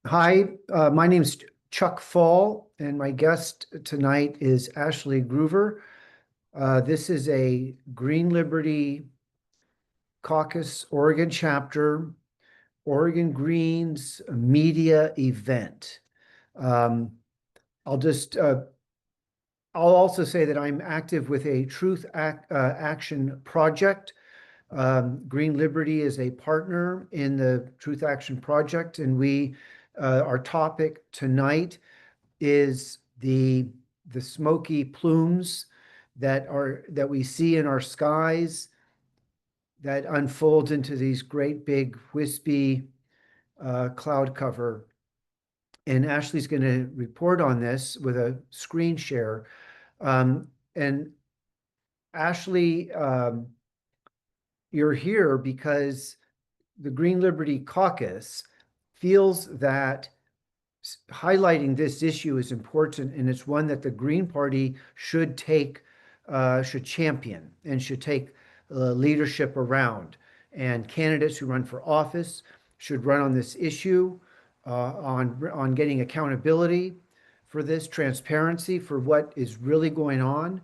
Hi, my name's Chuck Fall, and my guest tonight is Ashlee Gruver. This is a Green Liberty Caucus Oregon chapter, Oregon Greens media event. Um, I'll just, I'll also say that I'm active with a Action Project. Green Liberty is a partner in the Truth Action Project, and our topic tonight is the smoky plumes that we see in our skies that unfolds into these great big wispy cloud cover. And Ashlee's going to report on this with a screen share. And Ashlee, you're here because the Green Liberty Caucus feels that highlighting this issue is important, and it's one that the Green Party should champion and should take leadership around. And candidates who run for office should run on this issue, on getting accountability for this, transparency for what is really going on,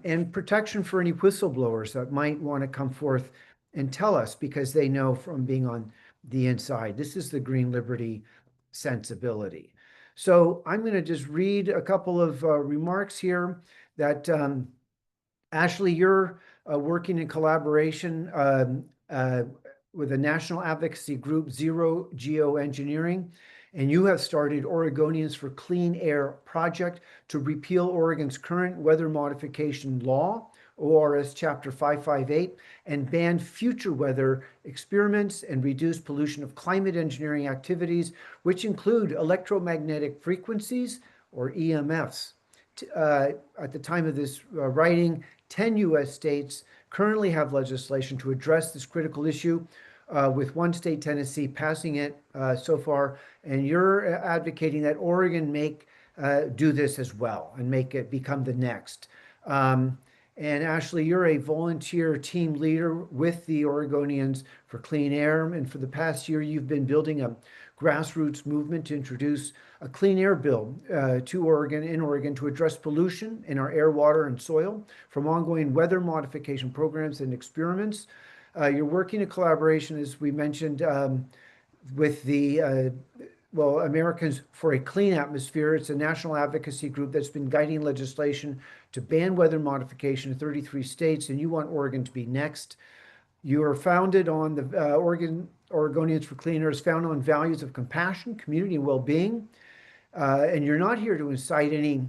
and protection for any whistleblowers that might want to come forth and tell us because they know from being on the inside. This is the Green Liberty sensibility. So I'm going to just read a couple of remarks here that Ashlee, you're working in collaboration with a national advocacy group, Zero Geoengineering, and you have started Oregonians for Clean Air project to repeal Oregon's current weather modification law, ORS Chapter 558, and ban future weather experiments and reduce pollution of climate engineering activities, which include electromagnetic frequencies, or EMFs. At the time of this writing, 10 U.S. states currently have legislation to address this critical issue, with one state, Tennessee, passing it so far. And you're advocating that Oregon do this as well and make it become the next. And Ashlee, you're a volunteer team leader with the Oregonians for Clean Air. And for the past year, you've been building a grassroots movement to introduce a clean air bill in Oregon to address pollution in our air, water, and soil from ongoing weather modification programs and experiments. You're working in collaboration, as we mentioned, with the Americans for a Clean Atmosphere. It's a national advocacy group that's been guiding legislation to ban weather modification in 33 states, and you want Oregon to be next. You are founded on the Oregonians for Clean Air is founded on values of compassion, community, and well-being. And you're not here to incite any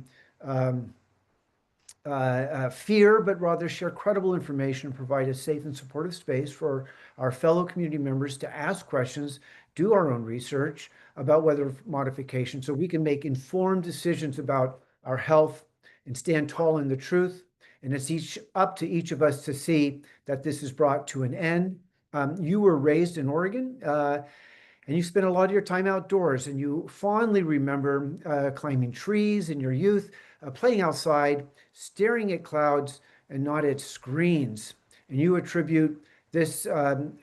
fear, but rather share credible information and provide a safe and supportive space for our fellow community members to ask questions, do our own research about weather modification so we can make informed decisions about our health and stand tall in the truth. And it's up to each of us to see that this is brought to an end. You were raised in Oregon, and you spent a lot of your time outdoors, and you fondly remember climbing trees in your youth, playing outside, staring at clouds and not at screens. And you attribute this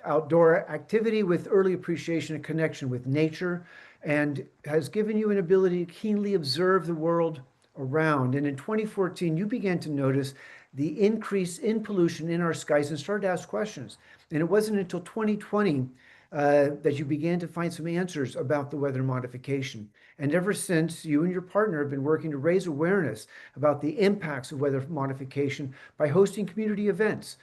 outdoor activity with early appreciation and connection with nature, and has given you an ability to keenly observe the world around. And in 2014, you began to notice the increase in pollution in our skies and started to ask questions. And it wasn't until 2020 that you began to find some answers about the weather modification. And ever since, you and your partner have been working to raise awareness about the impacts of weather modification by hosting community events,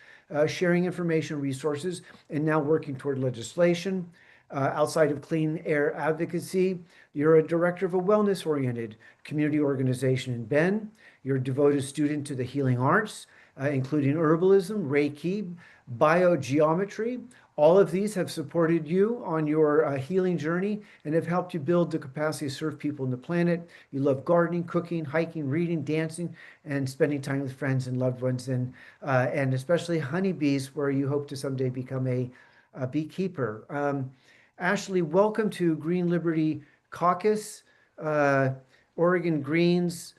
sharing information and resources, and now working toward legislation. Outside of clean air advocacy, you're a director of a wellness-oriented community organization in Bend. You're a devoted student to the healing arts, including herbalism, Reiki, biogeometry. All of these have supported you on your healing journey and have helped you build the capacity to serve people on the planet. You love gardening, cooking, hiking, reading, dancing, and spending time with friends and loved ones, and especially honeybees, where you hope to someday become a beekeeper. Ashlee, welcome to Green Liberty Caucus, Oregon Greens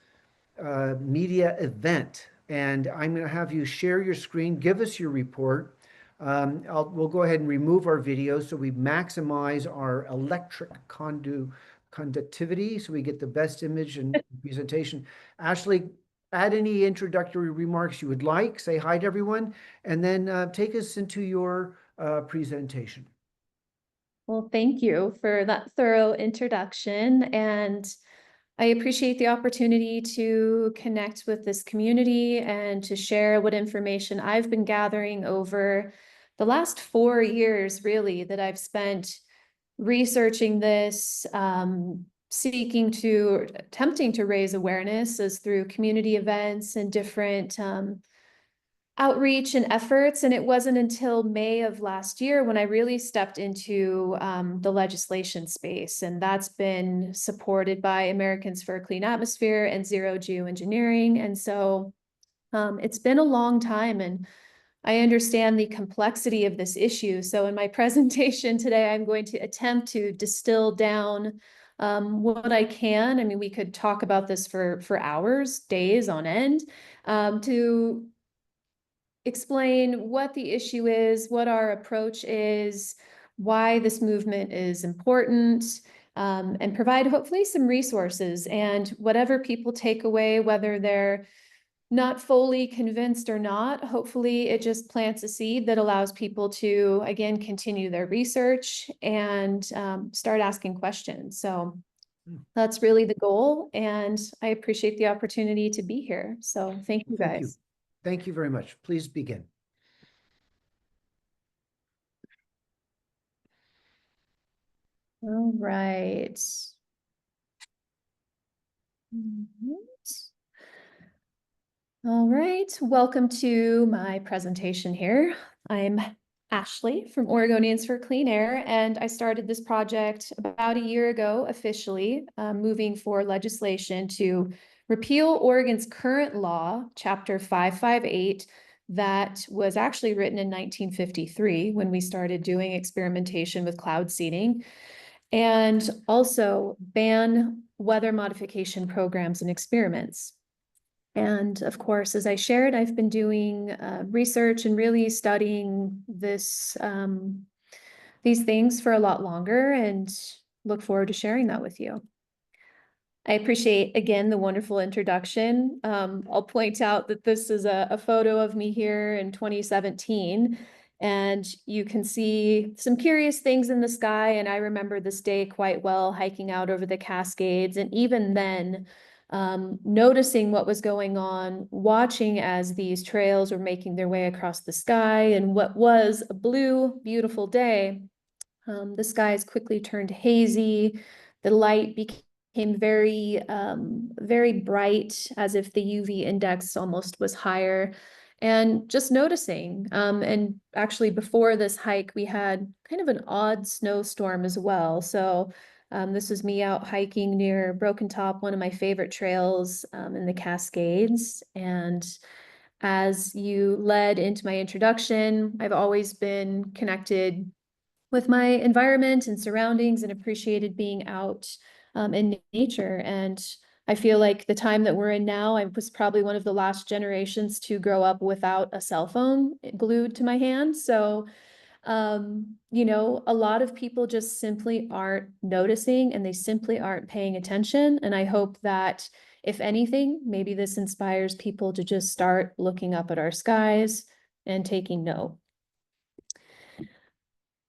media event. And I'm going to have you share your screen, give us your report. We'll go ahead and remove our video so we maximize our electric conductivity so we get the best image and presentation. Ashlee, add any introductory remarks you would like, say hi to everyone, and then take us into your presentation. Well, thank you for that thorough introduction, and I appreciate the opportunity to connect with this community and to share what information I've been gathering over the last 4 years, really, that I've spent researching this, attempting to raise awareness as through community events and different outreach and efforts. And it wasn't until May of last year when I really stepped into the legislation space. And that's been supported by Americans for a Clean Atmosphere and Zero Geoengineering. And so it's been a long time, and I understand the complexity of this issue. So in my presentation today, I'm going to attempt to distill down what I can. I mean, we could talk about this for hours, days on end, to explain what the issue is, what our approach is, why this movement is important, and provide hopefully some resources. And whatever people take away, whether they're not fully convinced or not, hopefully it just plants a seed that allows people to, again, continue their research and start asking questions. So that's really the goal. And I appreciate the opportunity to be here. So thank you, Thank you. guys. Thank you very much. Please begin. All right. All right, welcome to my presentation here. I'm Ashlee from Oregonians for Clean Air, and I started this project about a year ago officially, moving for legislation to repeal Oregon's current law, Chapter 558, that was actually written in 1953 when we started doing experimentation with cloud seeding, and also ban weather modification programs and experiments. And of course, as I shared, I've been doing research and really studying these things for a lot longer, and look forward to sharing that with you. I appreciate, again, the wonderful introduction. I'll point out that this is a photo of me here in 2017, and you can see some curious things in the sky. And I remember this day quite well, hiking out over the Cascades. And even then, noticing what was going on, watching as these trails were making their way across the sky, and what was a blue, beautiful day, the skies quickly turned hazy. The light became very, very bright, as if the UV index almost was higher. And just noticing, and actually before this hike, we had kind of an odd snowstorm as well. So this is me out hiking near Broken Top, one of my favorite trails in the Cascades. And as you led into my introduction, I've always been connected with my environment and surroundings and appreciated being out in nature. And I feel like the time that we're in now, I was probably one of the last generations to grow up without a cell phone glued to my hand. So you know, a lot of people just simply aren't noticing, and they simply aren't paying attention. And I hope that, if anything, maybe this inspires people to just start looking up at our skies and taking note.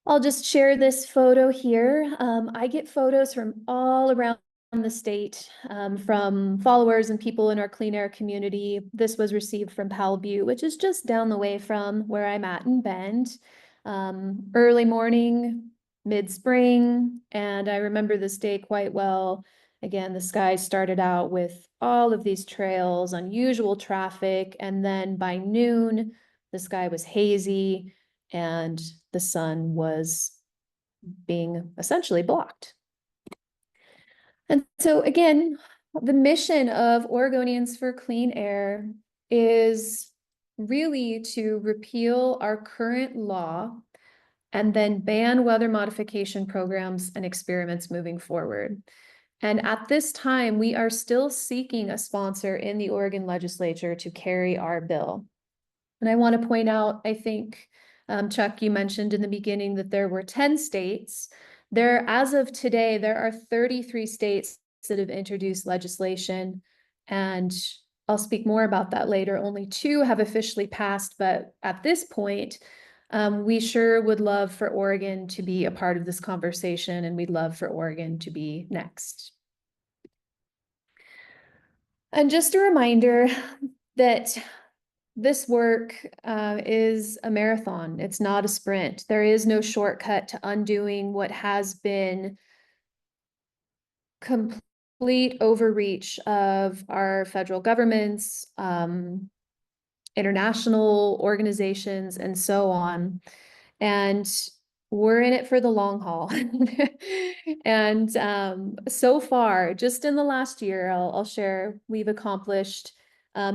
I'll just share this photo here. I get photos from all around the state, from followers and people in our clean air community. This was received from Powell Butte, which is just down the way from where I'm at in Bend. Early morning, mid-spring, and I remember this day quite well. Again, the sky started out with all of these trails, unusual traffic, and then by noon, the sky was hazy and the sun was being essentially blocked. And so again, the mission of Oregonians for Clean Air is really to repeal our current law and then ban weather modification programs and experiments moving forward. And at this time, we are still seeking a sponsor in the Oregon legislature to carry our bill. And I want to point out, I think, Chuck, you mentioned in the beginning that there were 10 states. As of today, there are 33 states that have introduced legislation, and I'll speak more about that later. Only 2 have officially passed, but at this point, we sure would love for Oregon to be a part of this conversation, and we'd love for Oregon to be next. And just a reminder that this work is a marathon. It's not a sprint. There is no shortcut to undoing what has been complete overreach of our federal governments, international organizations, and so on. And we're in it for the long haul. And so far, just in the last year, I'll share, we've accomplished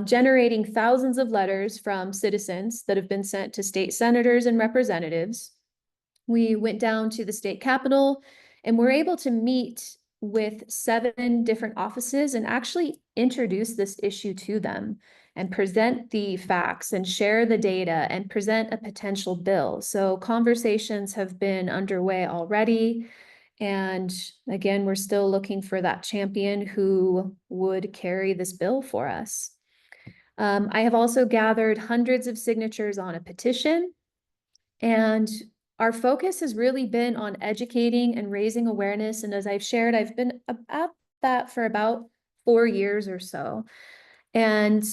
generating thousands of letters from citizens that have been sent to state senators and representatives. We went down to the state capitol and we're able to meet with 7 different offices and actually introduce this issue to them and present the facts and share the data and present a potential bill. So conversations have been underway already. And again, we're still looking for that champion who would carry this bill for us. I have also gathered hundreds of signatures on a petition, and our focus has really been on educating and raising awareness. And as I've shared, I've been at that for about 4 years or so. And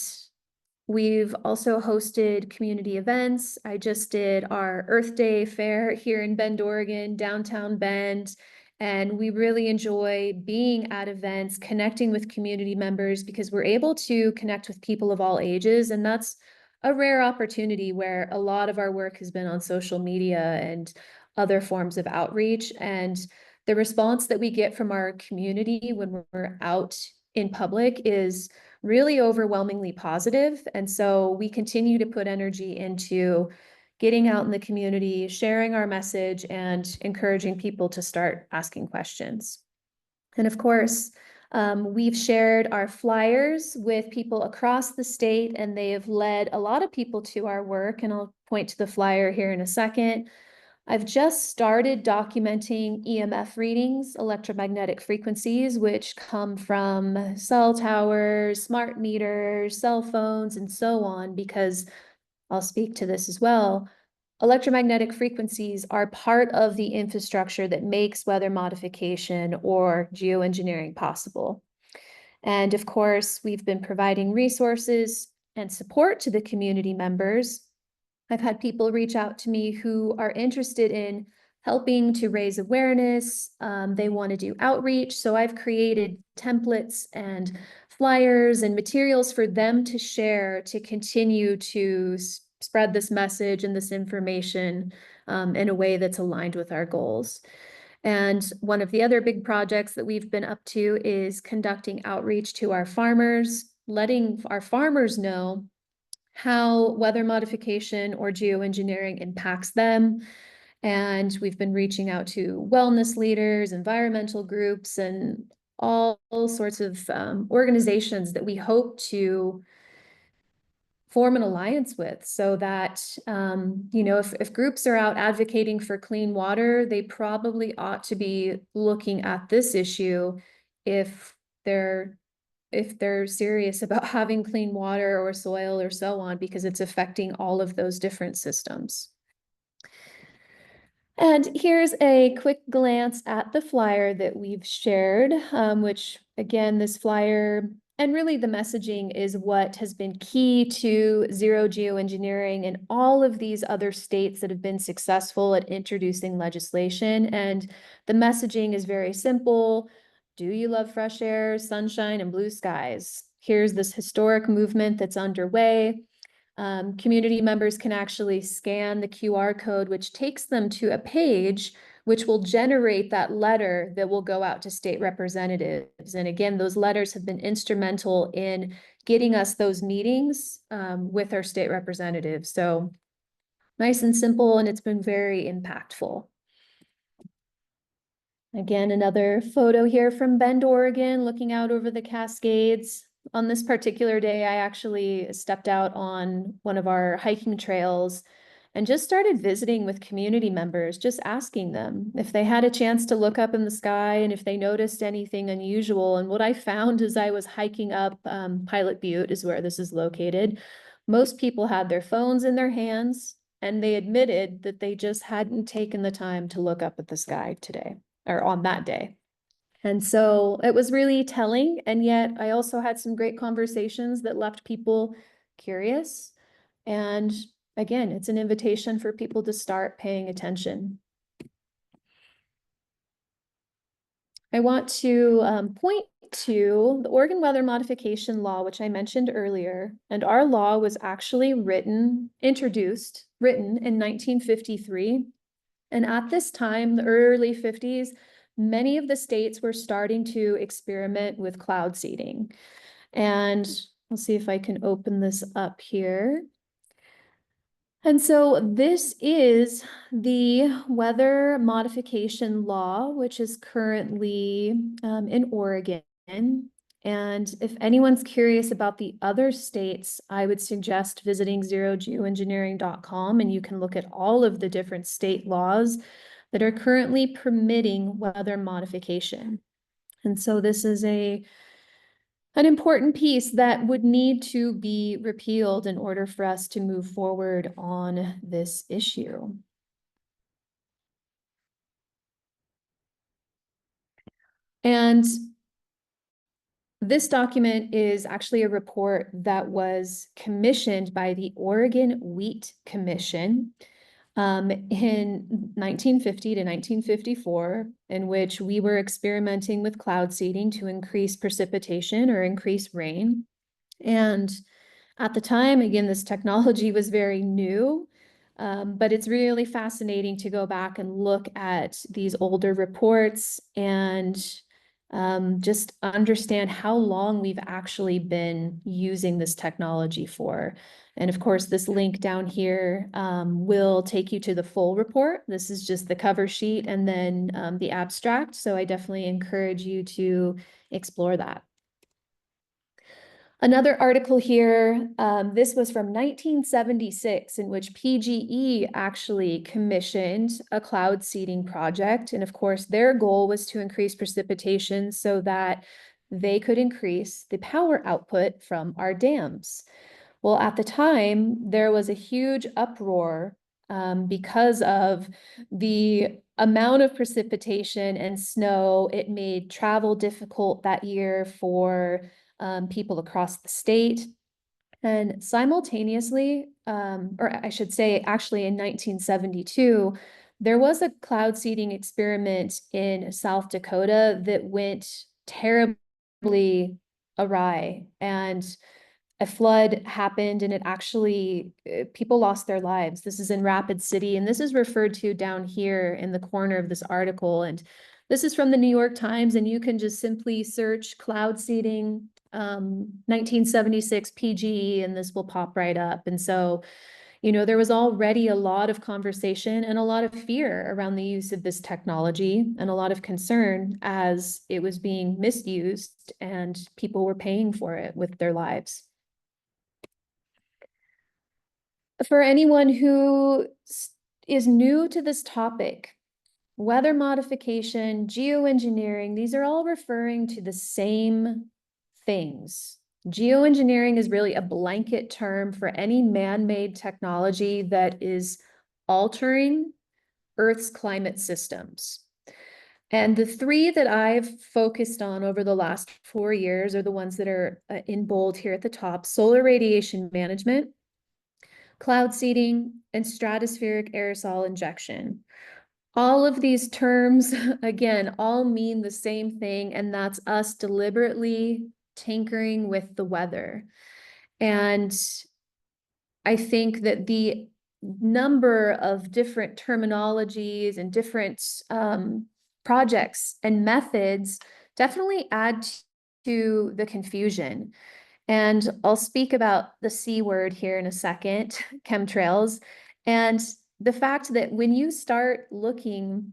we've also hosted community events. I just did our Earth Day fair here in Bend, Oregon, downtown Bend. And we really enjoy being at events, connecting with community members, because we're able to connect with people of all ages. And that's a rare opportunity where a lot of our work has been on social media and other forms of outreach. And the response that we get from our community when we're out in public is really overwhelmingly positive. And so we continue to put energy into getting out in the community, sharing our message, and encouraging people to start asking questions. And of course, we've shared our flyers with people across the state, and they have led a lot of people to our work. And I'll point to the flyer here in a second. I've just started documenting EMF readings, electromagnetic frequencies, which come from cell towers, smart meters, cell phones, and so on, because I'll speak to this as well. Electromagnetic frequencies are part of the infrastructure that makes weather modification or geoengineering possible. And of course, we've been providing resources and support to the community members. I've had people reach out to me who are interested in helping to raise awareness. They want to do outreach. So I've created templates and flyers and materials for them to share to continue to spread this message and this information in a way that's aligned with our goals. And one of the other big projects that we've been up to is conducting outreach to our farmers, letting our farmers know how weather modification or geoengineering impacts them. And we've been reaching out to wellness leaders, environmental groups, and all sorts of organizations that we hope to form an alliance with, so that, if groups are out advocating for clean water, they probably ought to be looking at this issue if they're serious about having clean water or soil or so on, because it's affecting all of those different systems. And here's a quick glance at the flyer that we've shared, which again, this flyer and really the messaging is what has been key to zero geoengineering and all of these other states that have been successful at introducing legislation. And the messaging is very simple. Do you love fresh air, sunshine, and blue skies? Here's this historic movement that's underway. Community members can actually scan the QR code, which takes them to a page which will generate that letter that will go out to state representatives. And again, those letters have been instrumental in getting us those meetings with our state representatives. So nice and simple, and it's been very impactful. Again, another photo here from Bend, Oregon, looking out over the Cascades. On this particular day, I actually stepped out on one of our hiking trails and just started visiting with community members, just asking them if they had a chance to look up in the sky and if they noticed anything unusual. And what I found as I was hiking up Pilot Butte is where this is located. Most people had their phones in their hands, and they admitted that they just hadn't taken the time to look up at the sky today or on that day. And so it was really telling. And yet I also had some great conversations that left people curious. And again, it's an invitation for people to start paying attention. I want to point to the Oregon Weather Modification Law, which I mentioned earlier. And our law was actually written in 1953. And at this time, the early 50s, many of the states were starting to experiment with cloud seeding. And let's see if I can open this up here. And so this is the weather modification law, which is currently in Oregon. And if anyone's curious about the other states, I would suggest visiting zerogeoengineering.com, and you can look at all of the different state laws that are currently permitting weather modification. And so this is an important piece that would need to be repealed in order for us to move forward on this issue. And this document is actually a report that was commissioned by the Oregon Wheat Commission in 1950 to 1954, in which we were experimenting with cloud seeding to increase precipitation or increase rain. And at the time, again, this technology was very new, but it's really fascinating to go back and look at these older reports and just understand how long we've actually been using this technology for. And of course, this link down here will take you to the full report. This is just the cover sheet and then the abstract. So I definitely encourage you to explore that. Another article here, this was from 1976, in which PGE actually commissioned a cloud seeding project. And of course, their goal was to increase precipitation so that they could increase the power output from our dams. Well, at the time, there was a huge uproar because of the amount of precipitation and snow. It made travel difficult that year for people across the state. And simultaneously, or I should say, actually in 1972, there was a cloud seeding experiment in South Dakota that went terribly awry. And a flood happened, and it actually, people lost their lives. This is in Rapid City, and this is referred to down here in the corner of this article. And this is from the New York Times, and you can just simply search cloud seeding 1976 PGE, and this will pop right up. And so, you know, there was already a lot of conversation and a lot of fear around the use of this technology, and a lot of concern as it was being misused and people were paying for it with their lives. For anyone who is new to this topic, weather modification, geoengineering, these are all referring to the same things. Geoengineering is really a blanket term for any man-made technology that is altering Earth's climate systems. And the three that I've focused on over the last 4 years are the ones that are in bold here at the top: solar radiation management, cloud seeding, and stratospheric aerosol injection. All of these terms, again, all mean the same thing, and that's us deliberately tinkering with the weather. And I think that the number of different terminologies and different projects and methods definitely add to the confusion. And I'll speak about the C word here in a second, chemtrails, and the fact that when you start looking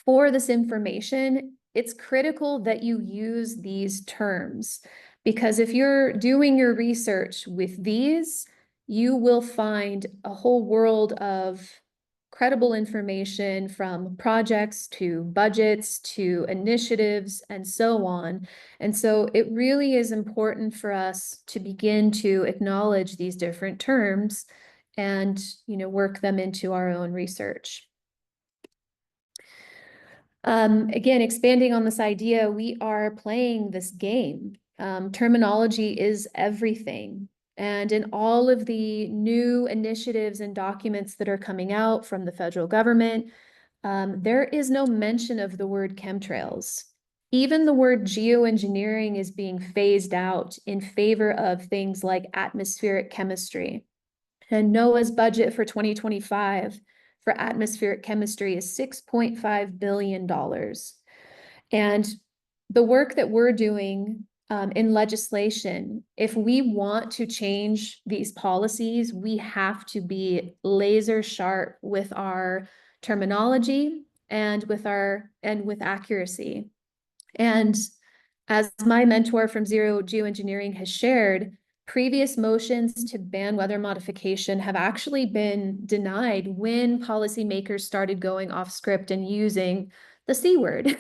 for this information, it's critical that you use these terms, because if you're doing your research with these, you will find a whole world of credible information from projects to budgets to initiatives and so on. And so it really is important for us to begin to acknowledge these different terms and, work them into our own research. Again, expanding on this idea, we are playing this game. Terminology is everything. And in all of the new initiatives and documents that are coming out from the federal government, there is no mention of the word chemtrails. Even the word geoengineering is being phased out in favor of things like atmospheric chemistry. And NOAA's budget for 2025 for atmospheric chemistry is $6.5 billion. And the work that we're doing in legislation, if we want to change these policies, we have to be laser sharp with our terminology and with accuracy. And as my mentor from Zero Geoengineering has shared, previous motions to ban weather modification have actually been denied when policymakers started going off script and using the C word.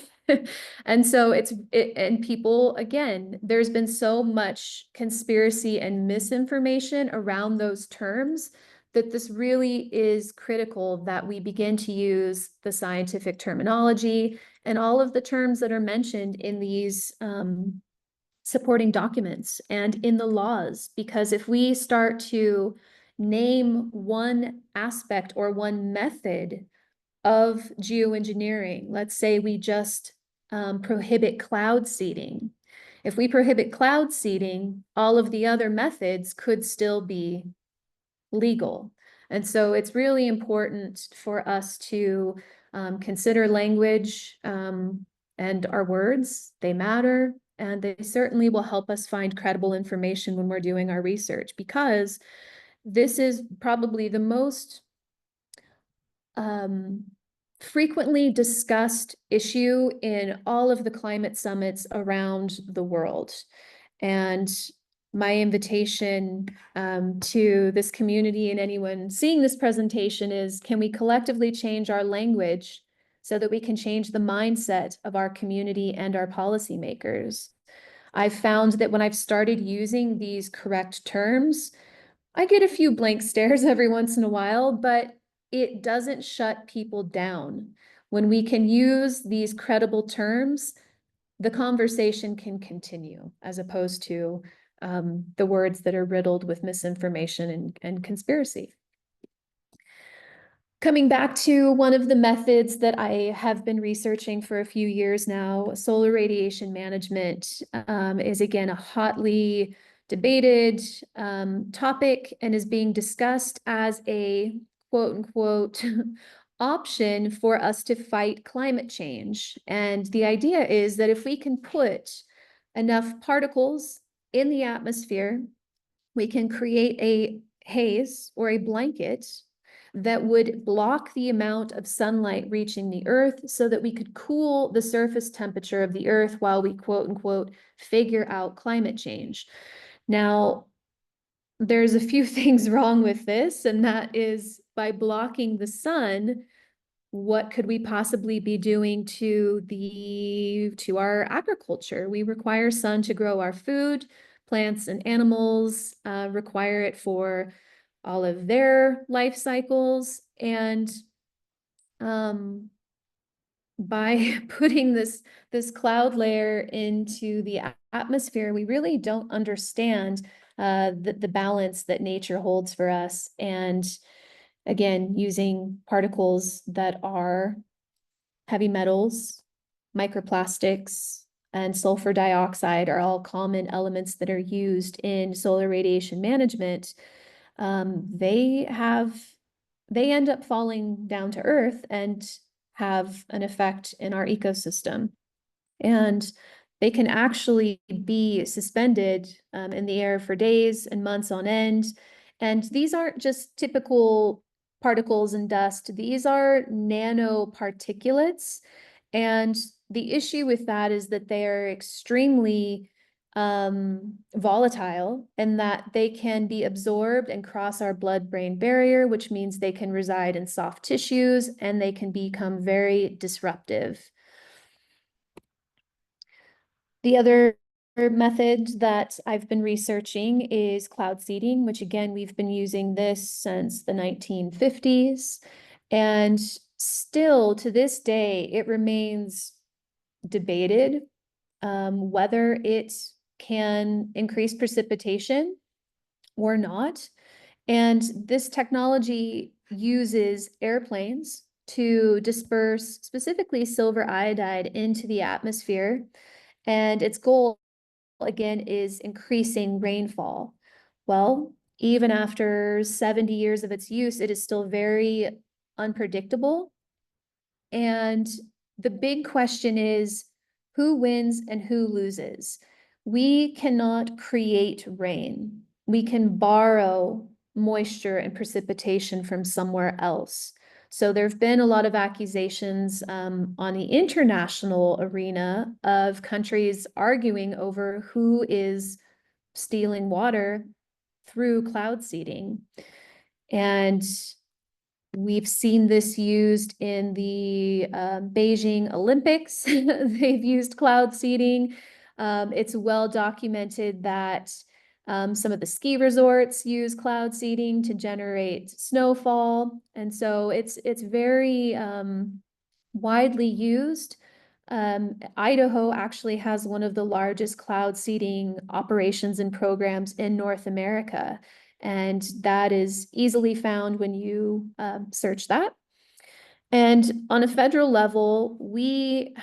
And so and people, again, there's been so much conspiracy and misinformation around those terms that this really is critical that we begin to use the scientific terminology and all of the terms that are mentioned in these supporting documents and in the laws. Because if we start to name one aspect or one method of geoengineering, let's say we just prohibit cloud seeding. If we prohibit cloud seeding, all of the other methods could still be legal. And so it's really important for us to consider language and our words. They matter, and they certainly will help us find credible information when we're doing our research, because this is probably the most frequently discussed issue in all of the climate summits around the world. And my invitation to this community and anyone seeing this presentation is, can we collectively change our language so that we can change the mindset of our community and our policymakers? I've found that when I've started using these correct terms, I get a few blank stares every once in a while, but it doesn't shut people down. When we can use these credible terms, the conversation can continue, as opposed to the words that are riddled with misinformation and conspiracy. Coming back to one of the methods that I have been researching for a few years now, solar radiation management is again a hotly debated topic and is being discussed as a quote unquote option for us to fight climate change. And the idea is that if we can put enough particles in the atmosphere, we can create a haze or a blanket that would block the amount of sunlight reaching the earth so that we could cool the surface temperature of the earth while we quote unquote figure out climate change. Now, there's a few things wrong with this, and that is, by blocking the sun, what could we possibly be doing to our agriculture? We require sun to grow our food. Plants and animals require it for all of their life cycles. And by putting this cloud layer into the atmosphere, we really don't understand the balance that nature holds for us. And again, using particles that are heavy metals, microplastics, and sulfur dioxide are all common elements that are used in solar radiation management. They end up falling down to earth and have an effect in our ecosystem. And they can actually be suspended in the air for days and months on end. And these aren't just typical particles and dust. These are nanoparticulates. And the issue with that is that they are extremely volatile, and that they can be absorbed and cross our blood-brain barrier, which means they can reside in soft tissues and they can become very disruptive. The other method that I've been researching is cloud seeding, which again, we've been using this since the 1950s. And still to this day, it remains debated whether it can increase precipitation or not. And this technology uses airplanes to disperse specifically silver iodide into the atmosphere. And its goal, again, is increasing rainfall. Well, even after 70 years of its use, it is still very unpredictable. And the big question is, who wins and who loses? We cannot create rain. We can borrow moisture and precipitation from somewhere else. So there have been a lot of accusations on the international arena of countries arguing over who is stealing water through cloud seeding. And we've seen this used in the Beijing Olympics. They've used cloud seeding. It's well documented that some of the ski resorts use cloud seeding to generate snowfall. And so it's very widely used. Idaho actually has one of the largest cloud seeding operations and programs in North America. And that is easily found when you search that. And on a federal level, we've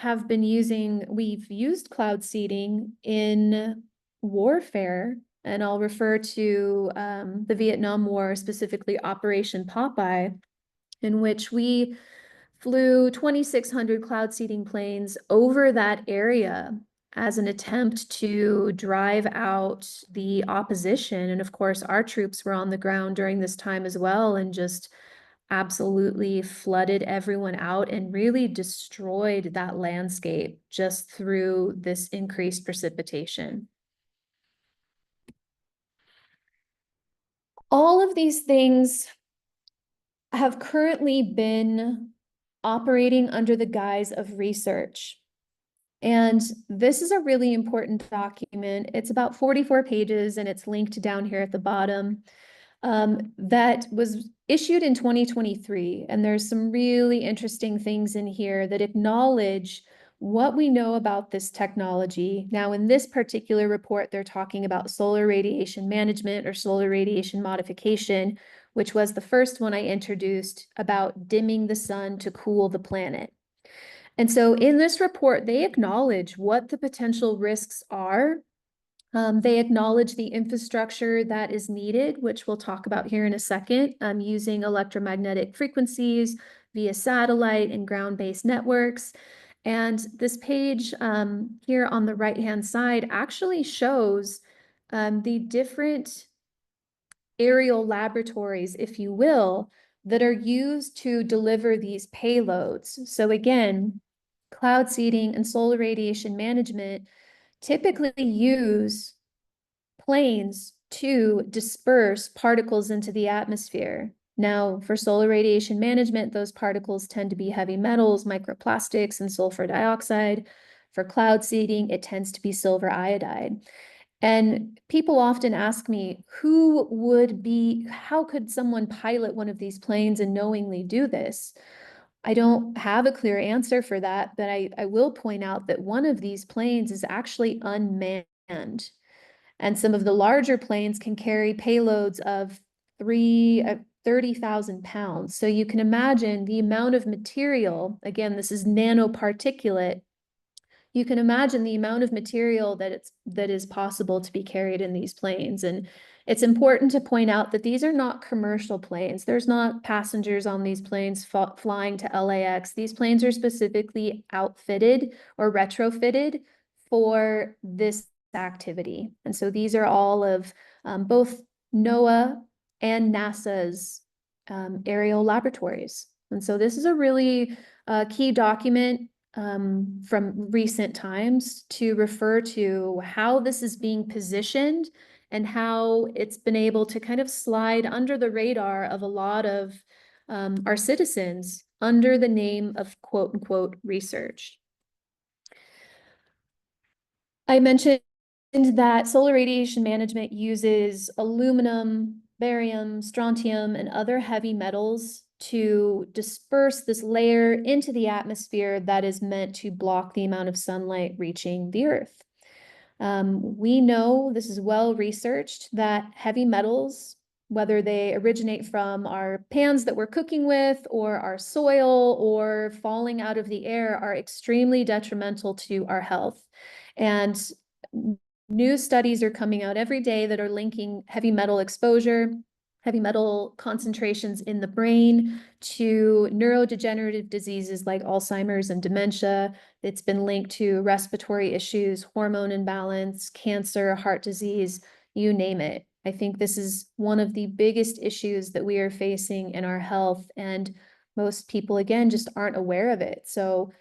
used cloud seeding in warfare. And I'll refer to the Vietnam War, specifically Operation Popeye, in which we flew 2,600 cloud seeding planes over that area as an attempt to drive out the opposition. And of course, our troops were on the ground during this time as well, and just absolutely flooded everyone out and really destroyed that landscape just through this increased precipitation. All of these things have currently been operating under the guise of research. And this is a really important document. It's about 44 pages and it's linked down here at the bottom. That was issued in 2023. And there's some really interesting things in here that acknowledge what we know about this technology. Now, in this particular report, they're talking about solar radiation management or solar radiation modification, which was the first one I introduced about dimming the sun to cool the planet. And so in this report, they acknowledge what the potential risks are. They acknowledge the infrastructure that is needed, which we'll talk about here in a second, using electromagnetic frequencies via satellite and ground-based networks. And this page here on the right-hand side actually shows the different aerial laboratories, if you will, that are used to deliver these payloads. So again, cloud seeding and solar radiation management typically use planes to disperse particles into the atmosphere. Now, for solar radiation management, those particles tend to be heavy metals, microplastics, and sulfur dioxide. For cloud seeding, it tends to be silver iodide. And people often ask me, how could someone pilot one of these planes and knowingly do this? I don't have a clear answer for that, but I will point out that one of these planes is actually unmanned. And some of the larger planes can carry payloads of 30,000 pounds. So you can imagine the amount of material, again, this is nanoparticulate. You can imagine the amount of material that is possible to be carried in these planes. And it's important to point out that these are not commercial planes. There's not passengers on these planes flying to LAX. These planes are specifically outfitted or retrofitted for this activity. And so these are all of both NOAA and NASA's aerial laboratories. And so this is a really key document. from recent times to refer to how this is being positioned and how it's been able to kind of slide under the radar of a lot of our citizens under the name of quote unquote research. I mentioned that solar radiation management uses aluminum, barium, strontium, and other heavy metals to disperse this layer into the atmosphere that is meant to block the amount of sunlight reaching the earth. We know, this is well researched, that heavy metals, whether they originate from our pans that we're cooking with or our soil or falling out of the air, are extremely detrimental to our health. And new studies are coming out every day that are linking heavy metal exposure, heavy metal concentrations in the brain, to neurodegenerative diseases like Alzheimer's and dementia. It's been linked to respiratory issues, hormone imbalance, cancer, heart disease, you name it. I think this is one of the biggest issues that we are facing in our health, and most people, again, just aren't aware of it. So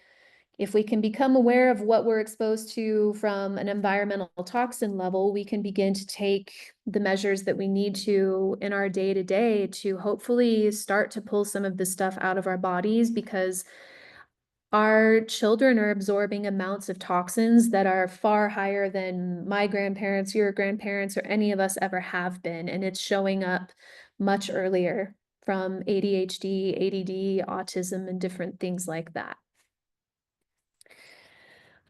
if we can become aware of what we're exposed to from an environmental toxin level, we can begin to take the measures that we need to in our day-to-day to hopefully start to pull some of this stuff out of our bodies, because our children are absorbing amounts of toxins that are far higher than my grandparents, your grandparents, or any of us ever have been. And it's showing up much earlier, from ADHD, ADD, autism, and different things like that.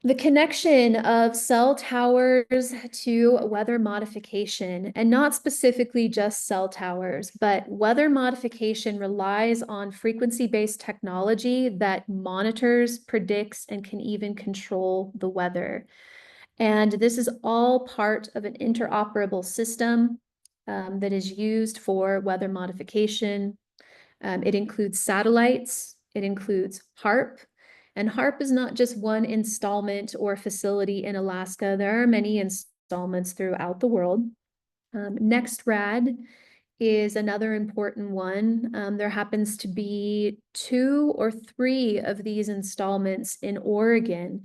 The connection of cell towers to weather modification, and not specifically just cell towers, but weather modification relies on frequency-based technology that monitors, predicts, and can even control the weather. And this is all part of an interoperable system that is used for weather modification. It includes satellites, it includes HARP, and HARP is not just one installment or facility in Alaska. There are many installments throughout the world. NextRad is another important one. There happens to be 2 or 3 of these installments in Oregon.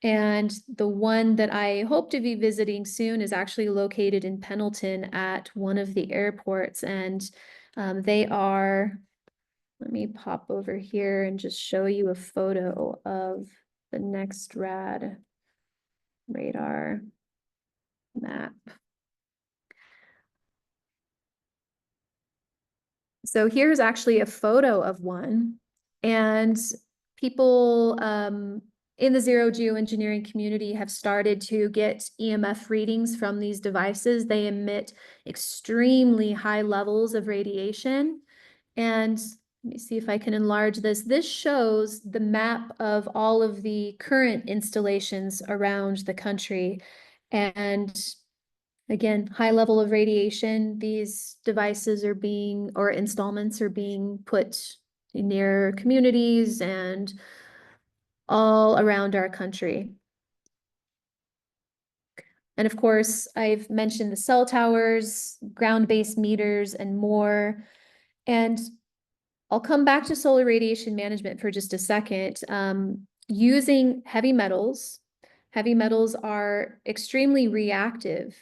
And the one that I hope to be visiting soon is actually located in Pendleton at one of the airports. And they are, let me pop over here and just show you a photo of the NextRad radar map. So here's actually a photo of one, and people in the zero geoengineering community have started to get EMF readings from these devices. They emit extremely high levels of radiation. And let me see if I can enlarge this. This shows the map of all of the current installations around the country. And again, high level of radiation. These devices are being, or installments are being put near communities and all around our country. And of course, I've mentioned the cell towers, ground-based meters, and more. And I'll come back to solar radiation management for just a second. Using heavy metals are extremely reactive.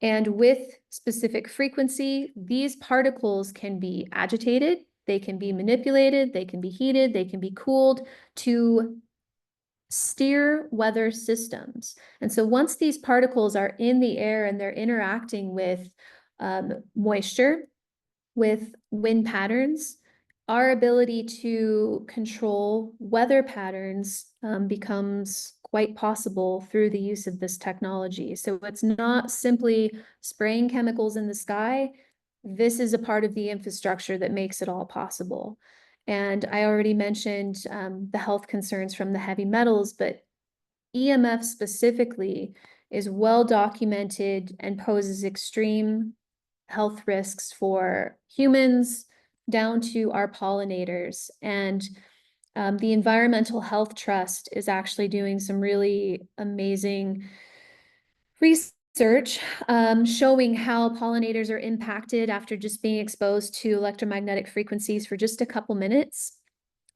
And with specific frequency, these particles can be agitated, they can be manipulated, they can be heated, they can be cooled to steer weather systems. And so once these particles are in the air and they're interacting with moisture, with wind patterns, our ability to control weather patterns becomes quite possible through the use of this technology. So it's not simply spraying chemicals in the sky. This is a part of the infrastructure that makes it all possible. And I already mentioned the health concerns from the heavy metals, but EMF specifically is well documented and poses extreme health risks for humans down to our pollinators. And the Environmental Health Trust is actually doing some really amazing research showing how pollinators are impacted after just being exposed to electromagnetic frequencies for just a couple minutes.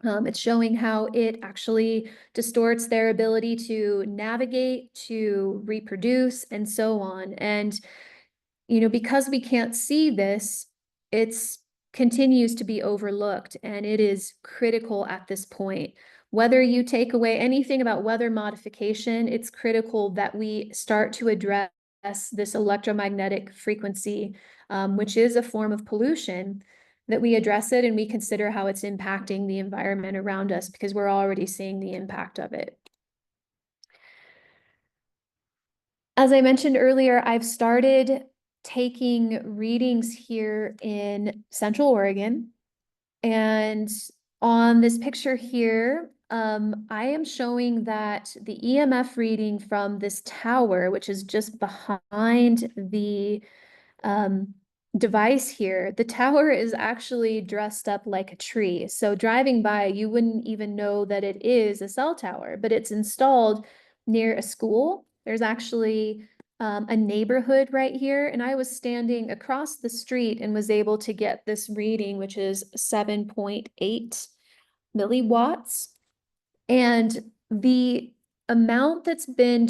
It's showing how it actually distorts their ability to navigate, to reproduce, and so on. And, because we can't see this, it's continues to be overlooked, and it is critical at this point. Whether you take away anything about weather modification, it's critical that we start to address this electromagnetic frequency, which is a form of pollution, that we address it and we consider how it's impacting the environment around us, because we're already seeing the impact of it. As I mentioned earlier, I've started taking readings here in Central Oregon. And on this picture here, I am showing that the EMF reading from this tower, which is just behind the device here, the tower is actually dressed up like a tree. So driving by, you wouldn't even know that it is a cell tower, but it's installed near a school. There's actually a neighborhood right here, and I was standing across the street and was able to get this reading, which is 7.8 milliwatts. And the amount that's been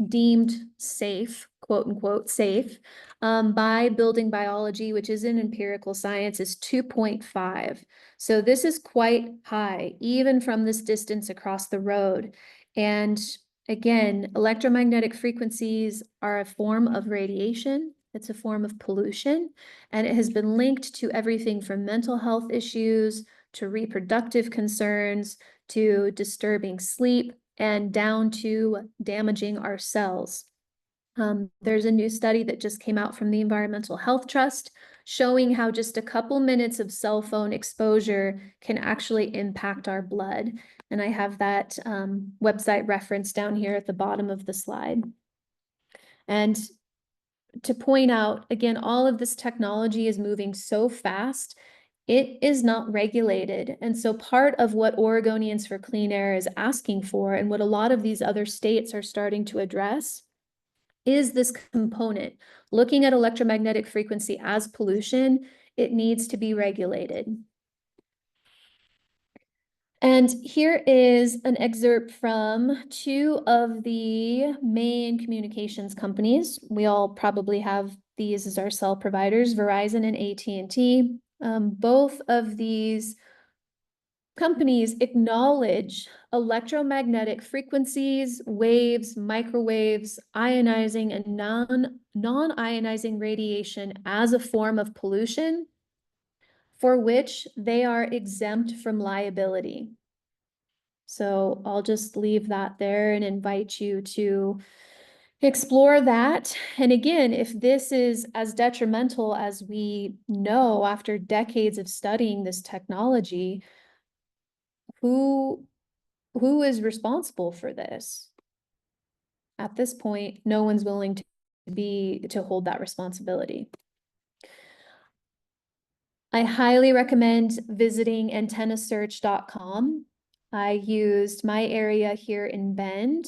deemed safe, quote unquote, safe, by building biology, which is an empirical science, is 2.5. So this is quite high, even from this distance across the road. And again, electromagnetic frequencies are a form of radiation. It's a form of pollution, and it has been linked to everything from mental health issues to reproductive concerns to disturbing sleep and down to damaging our cells. There's a new study that just came out from the Environmental Health Trust showing how just a couple minutes of cell phone exposure can actually impact our blood. And I have that website reference down here at the bottom of the slide. And to point out, again, all of this technology is moving so fast, it is not regulated. And so part of what Oregonians for Clean Air is asking for, and what a lot of these other states are starting to address, is this component. Looking at electromagnetic frequency as pollution, it needs to be regulated. And here is an excerpt from two of the main communications companies. We all probably have these as our cell providers, Verizon and AT&T. Both of these companies acknowledge electromagnetic frequencies, waves, microwaves, ionizing and non-ionizing radiation as a form of pollution for which they are exempt from liability. So I'll just leave that there and invite you to explore that. And again, if this is as detrimental as we know after decades of studying this technology, who is responsible for this? At this point, no one's willing to hold that responsibility. I highly recommend visiting antennasearch.com. I used my area here in Bend,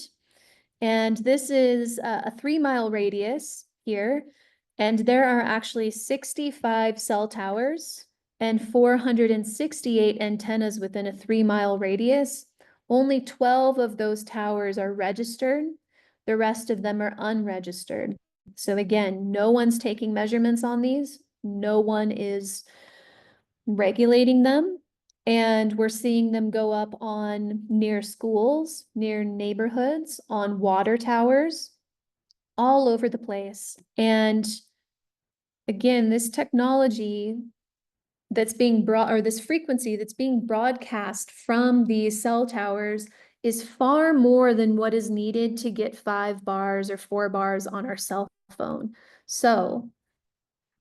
and this is a 3-mile radius here, and there are actually 65 cell towers and 468 antennas within a 3-mile radius. Only 12 of those towers are registered. The rest of them are unregistered. So again, no one's taking measurements on these. No one is regulating them. And we're seeing them go up on near schools, near neighborhoods, on water towers, all over the place. And again, this technology that's being brought, or this frequency that's being broadcast from these cell towers, is far more than what is needed to get 5 bars or 4 bars on our cell phone. So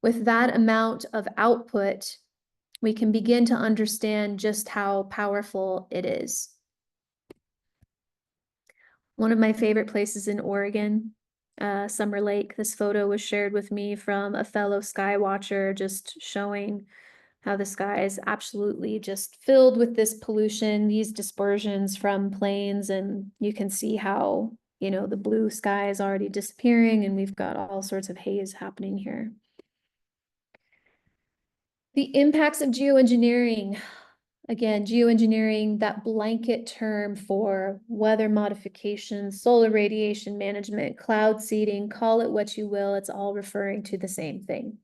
with that amount of output, we can begin to understand just how powerful it is. One of my favorite places in Oregon, Summer Lake. This photo was shared with me from a fellow sky watcher, just showing how the sky is absolutely just filled with this pollution, these dispersions from planes, and you can see how, the blue sky is already disappearing and we've got all sorts of haze happening here. The impacts of geoengineering. Again, geoengineering, that blanket term for weather modification, solar radiation management, cloud seeding, call it what you will, it's all referring to the same thing.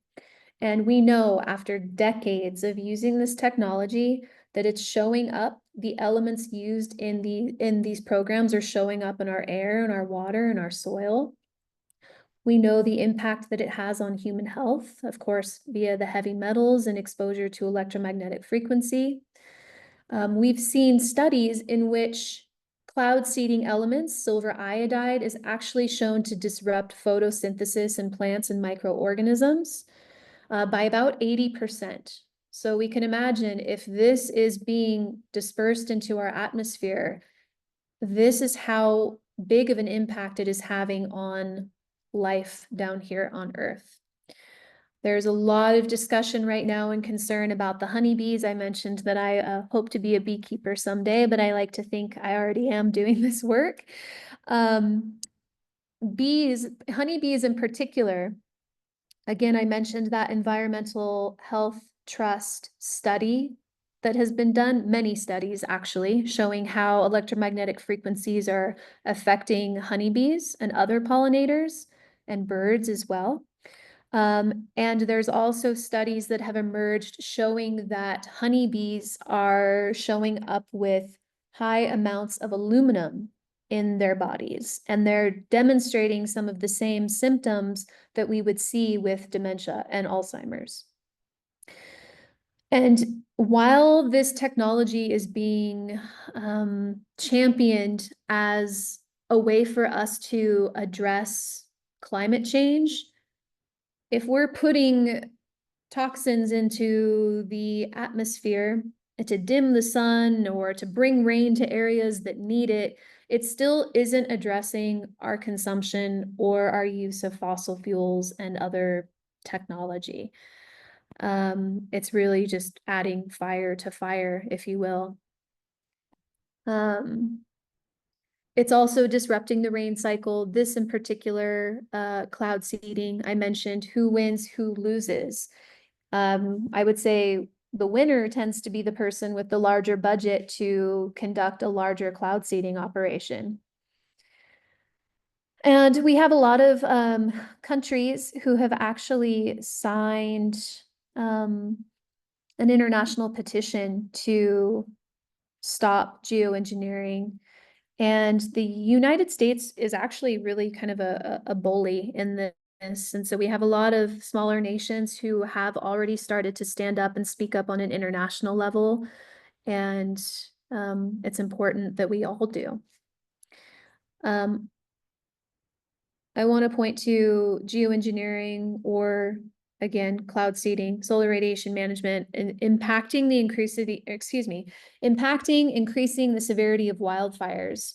And we know after decades of using this technology that it's showing up, the elements used in these programs are showing up in our air and our water and our soil. We know the impact that it has on human health, of course, via the heavy metals and exposure to electromagnetic frequency. We've seen studies in which cloud seeding elements, silver iodide, is actually shown to disrupt photosynthesis in plants and microorganisms by about 80%. So we can imagine if this is being dispersed into our atmosphere, this is how big of an impact it is having on life down here on Earth. There's a lot of discussion right now and concern about the honeybees. I mentioned that I hope to be a beekeeper someday, but I like to think I already am doing this work. Honeybees in particular, again, I mentioned that environmental health trust study that has been done, many studies actually, showing how electromagnetic frequencies are affecting honeybees and other pollinators and birds as well. And there's also studies that have emerged showing that honeybees are showing up with high amounts of aluminum in their bodies, and they're demonstrating some of the same symptoms that we would see with dementia and Alzheimer's. And while this technology is being championed as a way for us to address climate change, if we're putting toxins into the atmosphere to dim the sun or to bring rain to areas that need it, it still isn't addressing our consumption or our use of fossil fuels and other technology. It's really just adding fire to fire, if you will. It's also disrupting the rain cycle. This in particular, cloud seeding, I mentioned who wins, who loses. I would say the winner tends to be the person with the larger budget to conduct a larger cloud seeding operation. And we have a lot of countries who have actually signed an international petition to stop geoengineering. And the United States is actually really kind of a bully in this. And so we have a lot of smaller nations who have already started to stand up and speak up on an international level. And it's important that we all do. I want to point to geoengineering or again, cloud seeding, solar radiation management, and impacting increasing the severity of wildfires.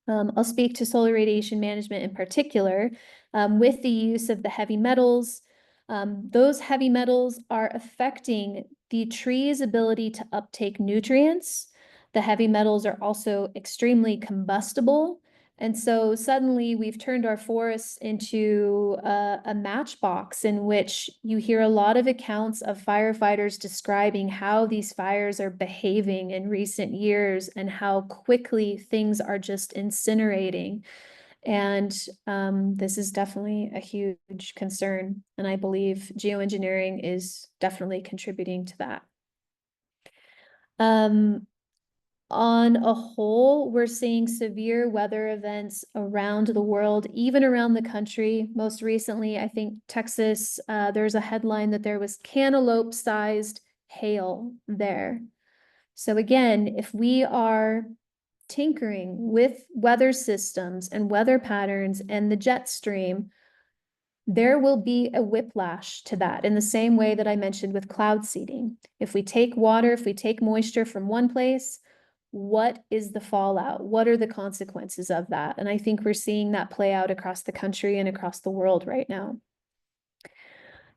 I'll speak to solar radiation management in particular, with the use of the heavy metals. Those heavy metals are affecting the tree's ability to uptake nutrients. The heavy metals are also extremely combustible. And so suddenly we've turned our forests into a matchbox in which you hear a lot of accounts of firefighters describing how these fires are behaving in recent years and how quickly things are just incinerating. And this is definitely a huge concern. And I believe geoengineering is definitely contributing to that. On a whole, we're seeing severe weather events around the world, even around the country. Most recently, I think Texas, there's a headline that there was cantaloupe-sized hail there. So again, if we are tinkering with weather systems and weather patterns and the jet stream, there will be a whiplash to that in the same way that I mentioned with cloud seeding. If we take water, if we take moisture from one place, what is the fallout? What are the consequences of that? And I think we're seeing that play out across the country and across the world right now.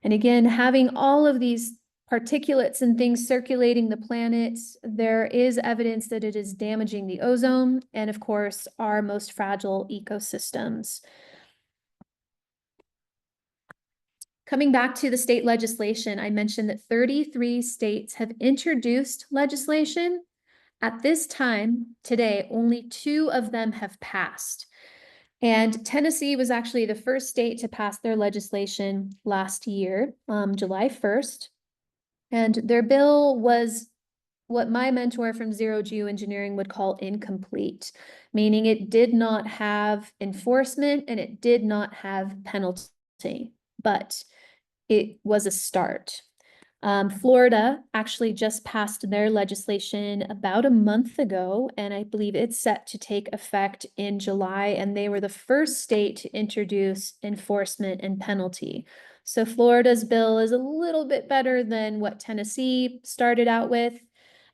And again, having all of these particulates and things circulating the planet, there is evidence that it is damaging the ozone and, of course, our most fragile ecosystems. Coming back to the state legislation, I mentioned that 33 states have introduced legislation. At this time, today, only 2 of them have passed. And Tennessee was actually the first state to pass their legislation last year, July 1st. And their bill was what my mentor from Zero Geoengineering would call incomplete, meaning it did not have enforcement and it did not have penalty, but it was a start. Florida actually just passed their legislation about a month ago, and I believe it's set to take effect in July, and they were the first state to introduce enforcement and penalty. So Florida's bill is a little bit better than what Tennessee started out with,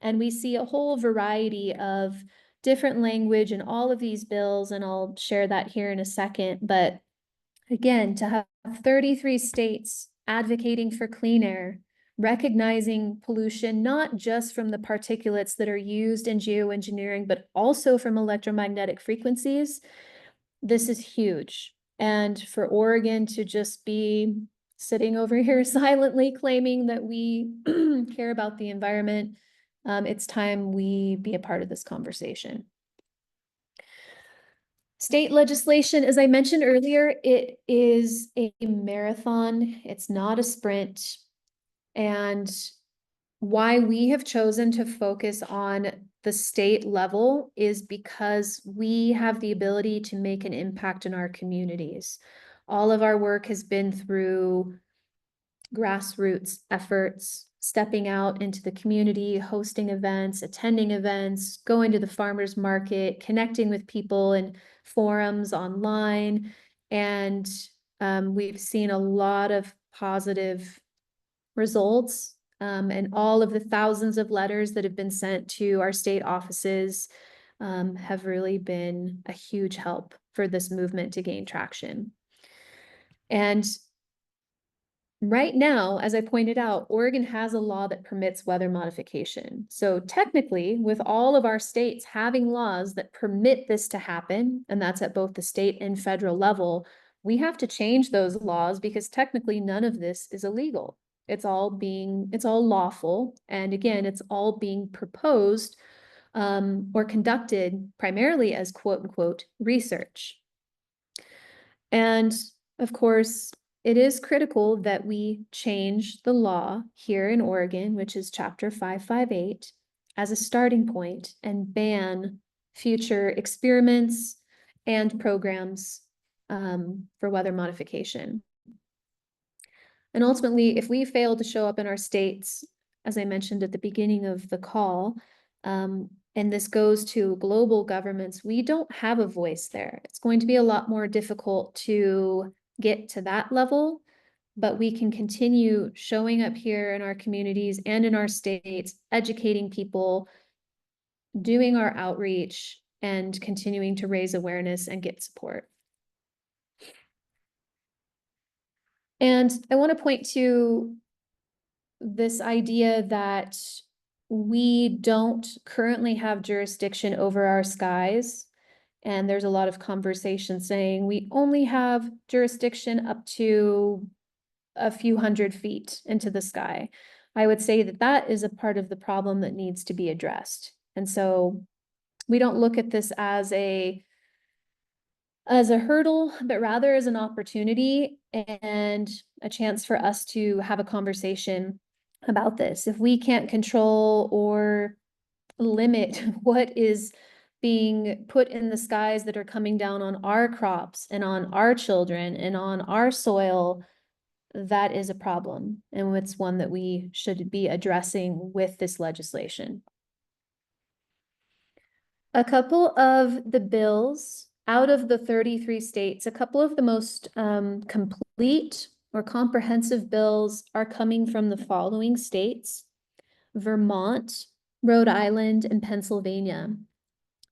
and we see a whole variety of different language in all of these bills, and I'll share that here in a second. But again, to have 33 states advocating for clean air, recognizing pollution, not just from the particulates that are used in geoengineering, but also from electromagnetic frequencies, this is huge. And for Oregon to just be sitting over here silently claiming that we care about the environment, it's time we be a part of this conversation. State legislation, as I mentioned earlier, it is a marathon. It's not a sprint. And why we have chosen to focus on the state level is because we have the ability to make an impact in our communities. All of our work has been through grassroots efforts, stepping out into the community, hosting events, attending events, going to the farmers market, connecting with people in forums online. And we've seen a lot of positive results, and all of the thousands of letters that have been sent to our state offices have really been a huge help for this movement to gain traction. And right now, as I pointed out, Oregon has a law that permits weather modification. So technically, with all of our states having laws that permit this to happen, and that's at both the state and federal level, we have to change those laws because technically none of this is illegal. It's all lawful. And again, it's all being proposed or conducted primarily as quote unquote research. And of course, it is critical that we change the law here in Oregon, which is Chapter 558, as a starting point and ban future experiments and programs for weather modification. And ultimately, if we fail to show up in our states, as I mentioned at the beginning of the call, and this goes to global governments, we don't have a voice there. It's going to be a lot more difficult to get to that level, but we can continue showing up here in our communities and in our states, educating people, doing our outreach, and continuing to raise awareness and get support. And I want to point to this idea that we don't currently have jurisdiction over our skies. And there's a lot of conversation saying we only have jurisdiction up to a few hundred feet into the sky. I would say that that is a part of the problem that needs to be addressed. And so we don't look at this as a hurdle, but rather as an opportunity and a chance for us to have a conversation about this. If we can't control or limit what is being put in the skies that are coming down on our crops and on our children and on our soil, that is a problem. And it's one that we should be addressing with this legislation. A couple of the bills out of the 33 states, a couple of the most complete or comprehensive bills are coming from the following states: Vermont, Rhode Island, and Pennsylvania.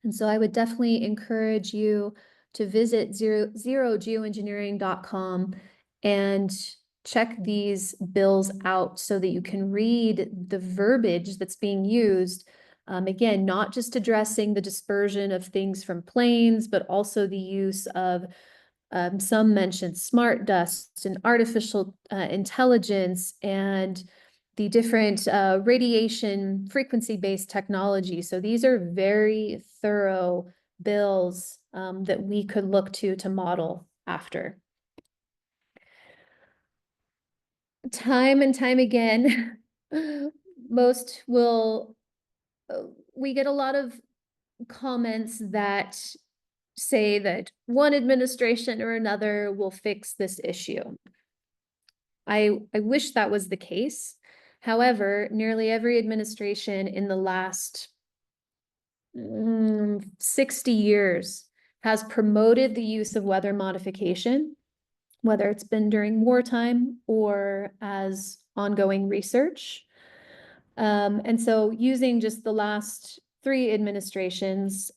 And so I would definitely encourage you to visit zerogeoengineering.com and check these bills out so that you can read the verbiage that's being used. Again, not just addressing the dispersion of things from planes, but also the use of Some mentioned smart dust and artificial intelligence and the different radiation frequency-based technology. So these are very thorough bills that we could look to model after. Time and time again, most will, we get a lot of comments that say that one administration or another will fix this issue. I wish that was the case. However, nearly every administration in the last 60 years has promoted the use of weather modification, whether it's been during wartime or as ongoing research. And so using just the last 3 administrations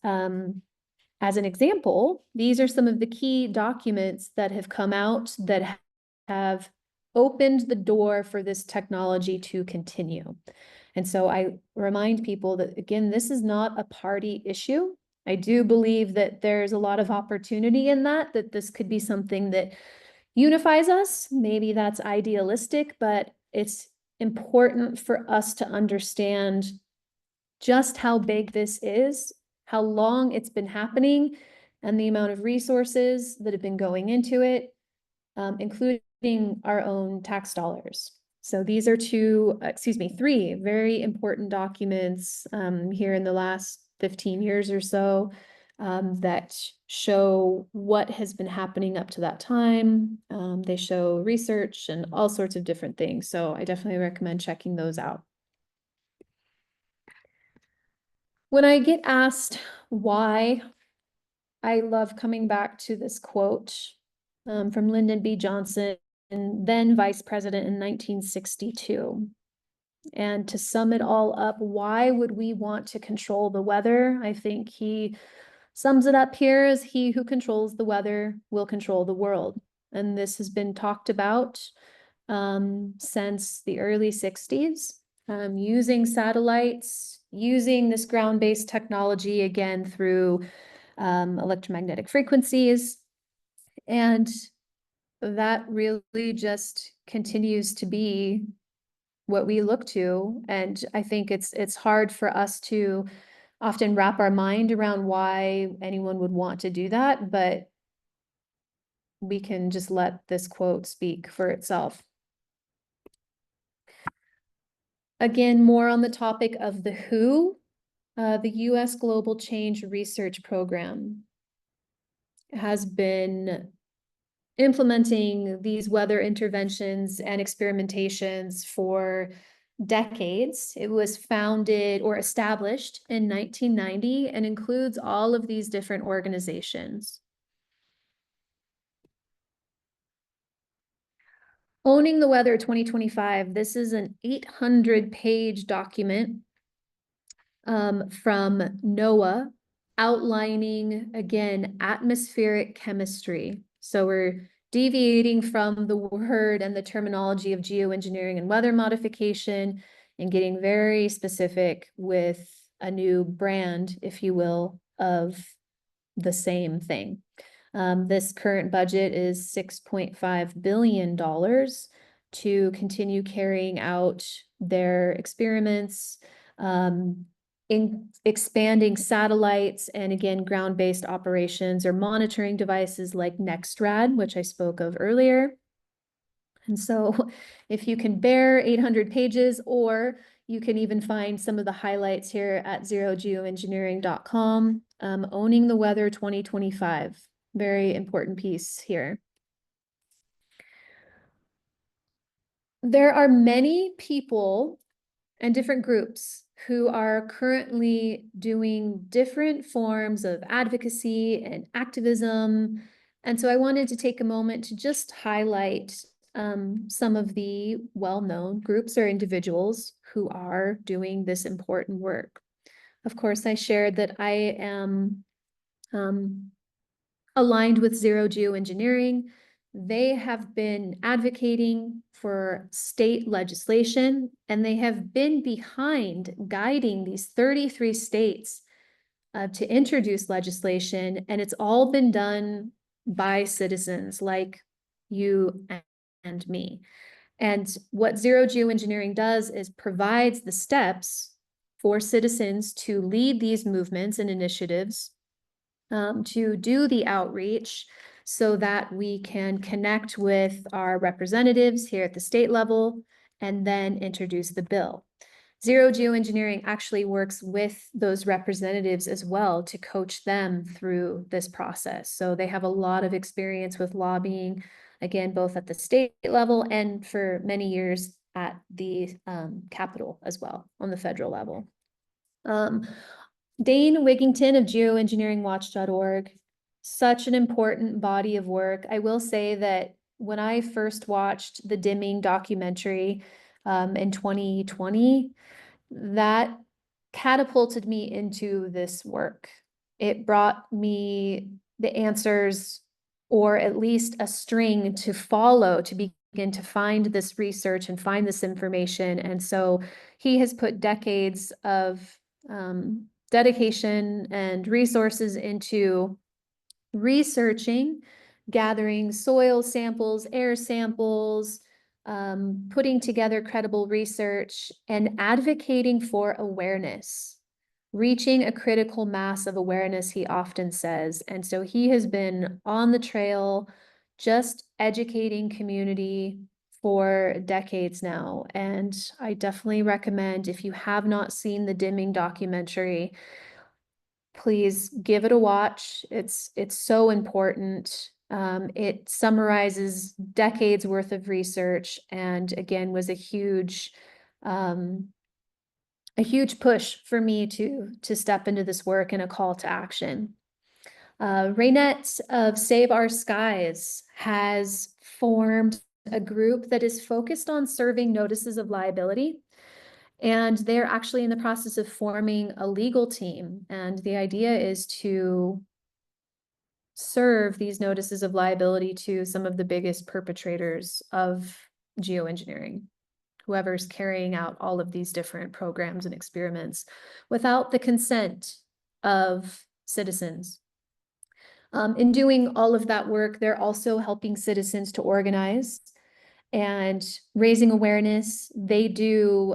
as an example, these are some of the key documents that have come out that have opened the door for this technology to continue. And so I remind people that, again, this is not a party issue. I do believe that there's a lot of opportunity in that this could be something that unifies us. Maybe that's idealistic, but it's important for us to understand just how big this is, how long it's been happening, and the amount of resources that have been going into it, including our own tax dollars. So these are 3 very important documents here in the last 15 years or so that show what has been happening up to that time. They show research and all sorts of different things. So I definitely recommend checking those out. When I get asked why, I love coming back to this quote from Lyndon B. Johnson, then Vice President in 1962. And to sum it all up, why would we want to control the weather? I think he sums it up here as he who controls the weather will control the world. And this has been talked about since the early 60s, using satellites, using this ground-based technology again through electromagnetic frequencies. And that really just continues to be what we look to. And I think it's hard for us to often wrap our mind around why anyone would want to do that, but we can just let this quote speak for itself. Again, more on the topic of the WHO, the US Global Change Research Program has been implementing these weather interventions and experimentations for decades. It was founded or established in 1990 and includes all of these different organizations. Owning the Weather 2025, this is an 800-page document from NOAA outlining, again, atmospheric chemistry. So we're deviating from the word and the terminology of geoengineering and weather modification and getting very specific with a new brand, if you will, of the same thing. This current budget is $6.5 billion to continue carrying out their experiments, in expanding satellites and again, ground-based operations or monitoring devices like NextRad, which I spoke of earlier. And so if you can bear 800 pages, or you can even find some of the highlights here at zerogeoengineering.com, Owning the Weather 2025, very important piece here. There are many people and different groups who are currently doing different forms of advocacy and activism. And so I wanted to take a moment to just highlight some of the well-known groups or individuals who are doing this important work. Of course, I shared that I am aligned with Zero Geoengineering. They have been advocating for state legislation, and they have been behind guiding these 33 states to introduce legislation, and it's all been done by citizens like you and me. And what zero geoengineering does is provides the steps for citizens to lead these movements and initiatives, to do the outreach so that we can connect with our representatives here at the state level and then introduce the bill. Zero geoengineering actually works with those representatives as well to coach them through this process. So they have a lot of experience with lobbying, again, both at the state level and for many years at the Capitol as well on the federal level. Dane Wigington of geoengineeringwatch.org, such an important body of work. I will say that when I first watched the dimming documentary in 2020, that catapulted me into this work. It brought me the answers, or at least a string to follow to begin to find this research and find this information. And so he has put decades of dedication and resources into researching, gathering soil samples, air samples, putting together credible research, and advocating for awareness, reaching a critical mass of awareness, he often says. And so he has been on the trail, just educating community for decades now. And I definitely recommend, if you have not seen the Dimming documentary, please give it a watch. It's so important. It summarizes decades worth of research, and again was a huge push for me to step into this work and a call to action. Raynette of Save Our Skies has formed a group that is focused on serving notices of liability. And they're actually in the process of forming a legal team. And the idea is to serve these notices of liability to some of the biggest perpetrators of geoengineering, whoever's carrying out all of these different programs and experiments without the consent of citizens. In doing all of that work, they're also helping citizens to organize and raising awareness. They do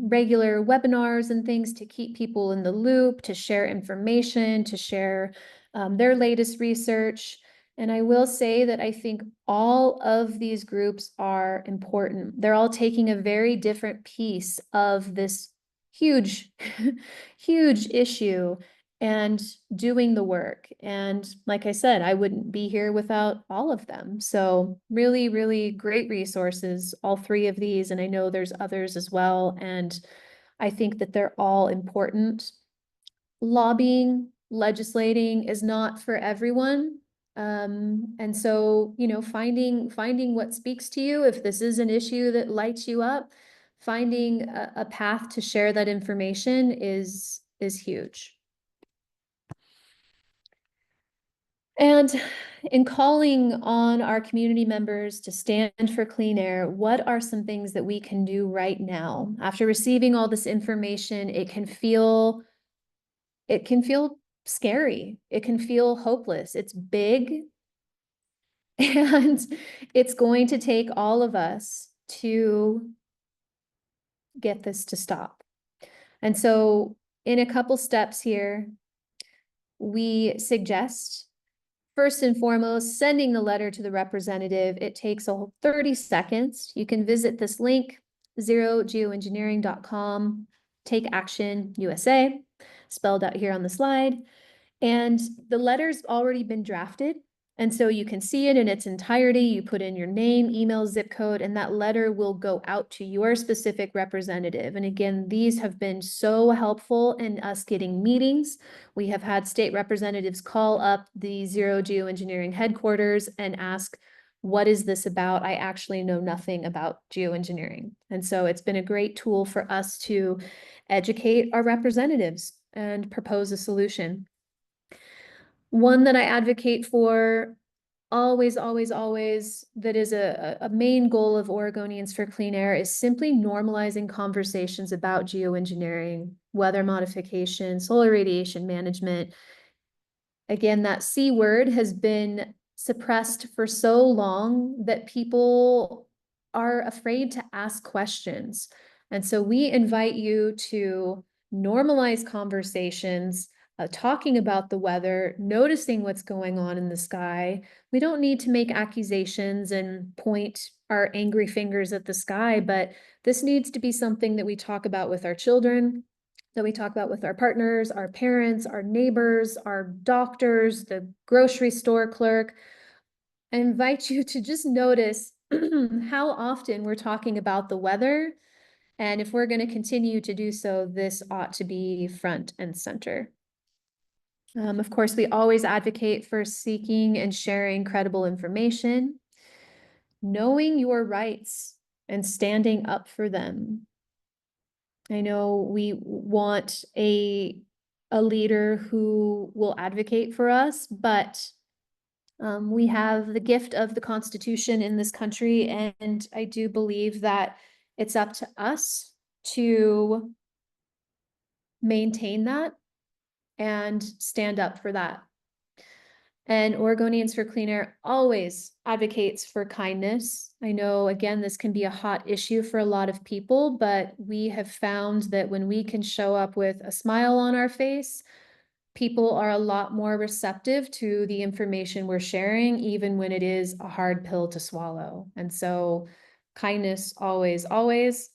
regular webinars and things to keep people in the loop, to share information, to share their latest research. And I will say that I think all of these groups are important. They're all taking a very different piece of this huge, huge issue and doing the work. And like I said, I wouldn't be here without all of them. So really, really great resources, all three of these. And I know there's others as well. And I think that they're all important. Lobbying, legislating is not for everyone. And so, you know, finding what speaks to you, if this is an issue that lights you up, finding a path to share that information is huge. And in calling on our community members to stand for clean air, what are some things that we can do right now? After receiving all this information, it can feel scary. It can feel hopeless. It's big. And it's going to take all of us to get this to stop. And so in a couple steps here, we suggest, first and foremost, sending the letter to the representative. It takes 30 seconds. You can visit this link, zerogeoengineering.com, Take Action USA, spelled out here on the slide. And the letter's already been drafted. And so you can see it in its entirety. You put in your name, email, zip code, and that letter will go out to your specific representative. And again, these have been so helpful in us getting meetings. We have had state representatives call up the Zero Geoengineering headquarters and ask, what is this about? I actually know nothing about geoengineering. And so it's been a great tool for us to educate our representatives and propose a solution. One that I advocate for always, always, always, that is a main goal of Oregonians for Clean Air, is simply normalizing conversations about geoengineering, weather modification, solar radiation management. Again, that C word has been suppressed for so long that people are afraid to ask questions. And so we invite you to normalize conversations, talking about the weather, noticing what's going on in the sky. We don't need to make accusations and point our angry fingers at the sky, but this needs to be something that we talk about with our children, that we talk about with our partners, our parents, our neighbors, our doctors, the grocery store clerk. I invite you to just notice how often we're talking about the weather. And if we're going to continue to do so, this ought to be front and center. Of course, we always advocate for seeking and sharing credible information, knowing your rights and standing up for them. I know we want a leader who will advocate for us, but we have the gift of the Constitution in this country, and I do believe that it's up to us to maintain that and stand up for that. And Oregonians for Clean Air always advocates for kindness. I know, again, this can be a hot issue for a lot of people, but we have found that when we can show up with a smile on our face, people are a lot more receptive to the information we're sharing, even when it is a hard pill to swallow. And so kindness always, always.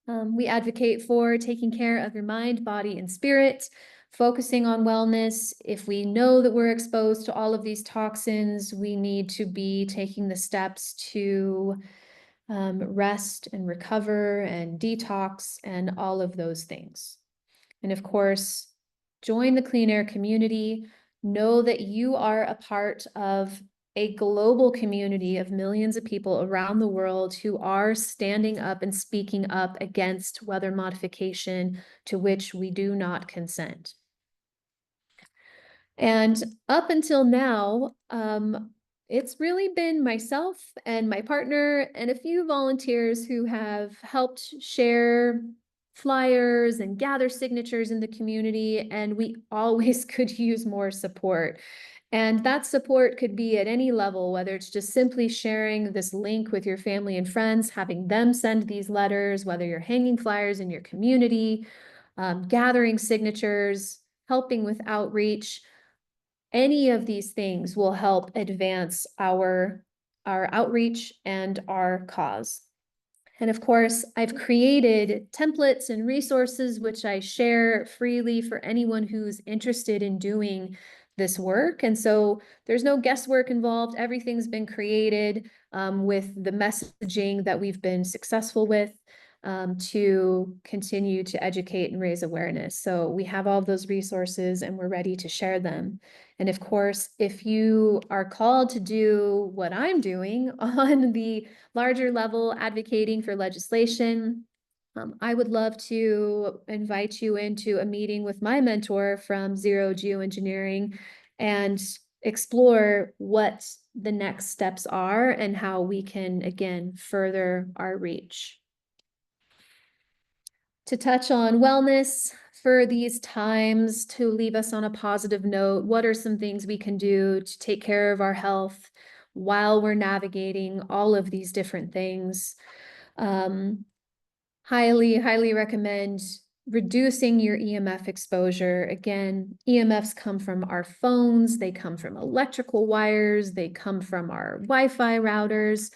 We advocate for taking care of your mind, body, and spirit, focusing on wellness. If we know that we're exposed to all of these toxins, we need to be taking the steps to rest and recover and detox and all of those things. And of course, join the clean air community. Know that you are a part of a global community of millions of people around the world who are standing up and speaking up against weather modification to which we do not consent. And up until now, it's really been myself and my partner and a few volunteers who have helped share flyers and gather signatures in the community, and we always could use more support. And that support could be at any level, whether it's just simply sharing this link with your family and friends, having them send these letters, whether you're hanging flyers in your community, gathering signatures, helping with outreach. Any of these things will help advance our outreach and our cause. And of course, I've created templates and resources which I share freely for anyone who's interested in doing this work. And so there's no guesswork involved. Everything's been created with the messaging that we've been successful with to continue to educate and raise awareness. So we have all of those resources and we're ready to share them. And of course, if you are called to do what I'm doing on the larger level, advocating for legislation, I would love to invite you into a meeting with my mentor from Zero Geoengineering and explore what the next steps are and how we can, again, further our reach. To touch on wellness for these times, to leave us on a positive note, what are some things we can do to take care of our health while we're navigating all of these different things? Highly, highly recommend reducing your EMF exposure. Again, EMFs come from our phones, they come from electrical wires, they come from our Wi-Fi routers.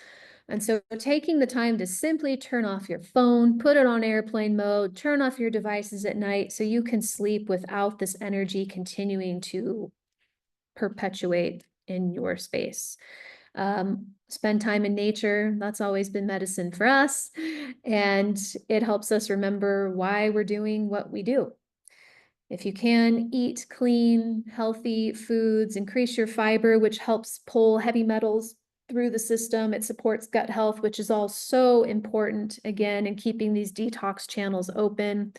And so taking the time to simply turn off your phone, put it on airplane mode, turn off your devices at night so you can sleep without this energy continuing to perpetuate in your space. Spend time in nature. That's always been medicine for us. And it helps us remember why we're doing what we do. If you can, eat clean, healthy foods, increase your fiber, which helps pull heavy metals through the system. It supports gut health, which is all so important, again, in keeping these detox channels open.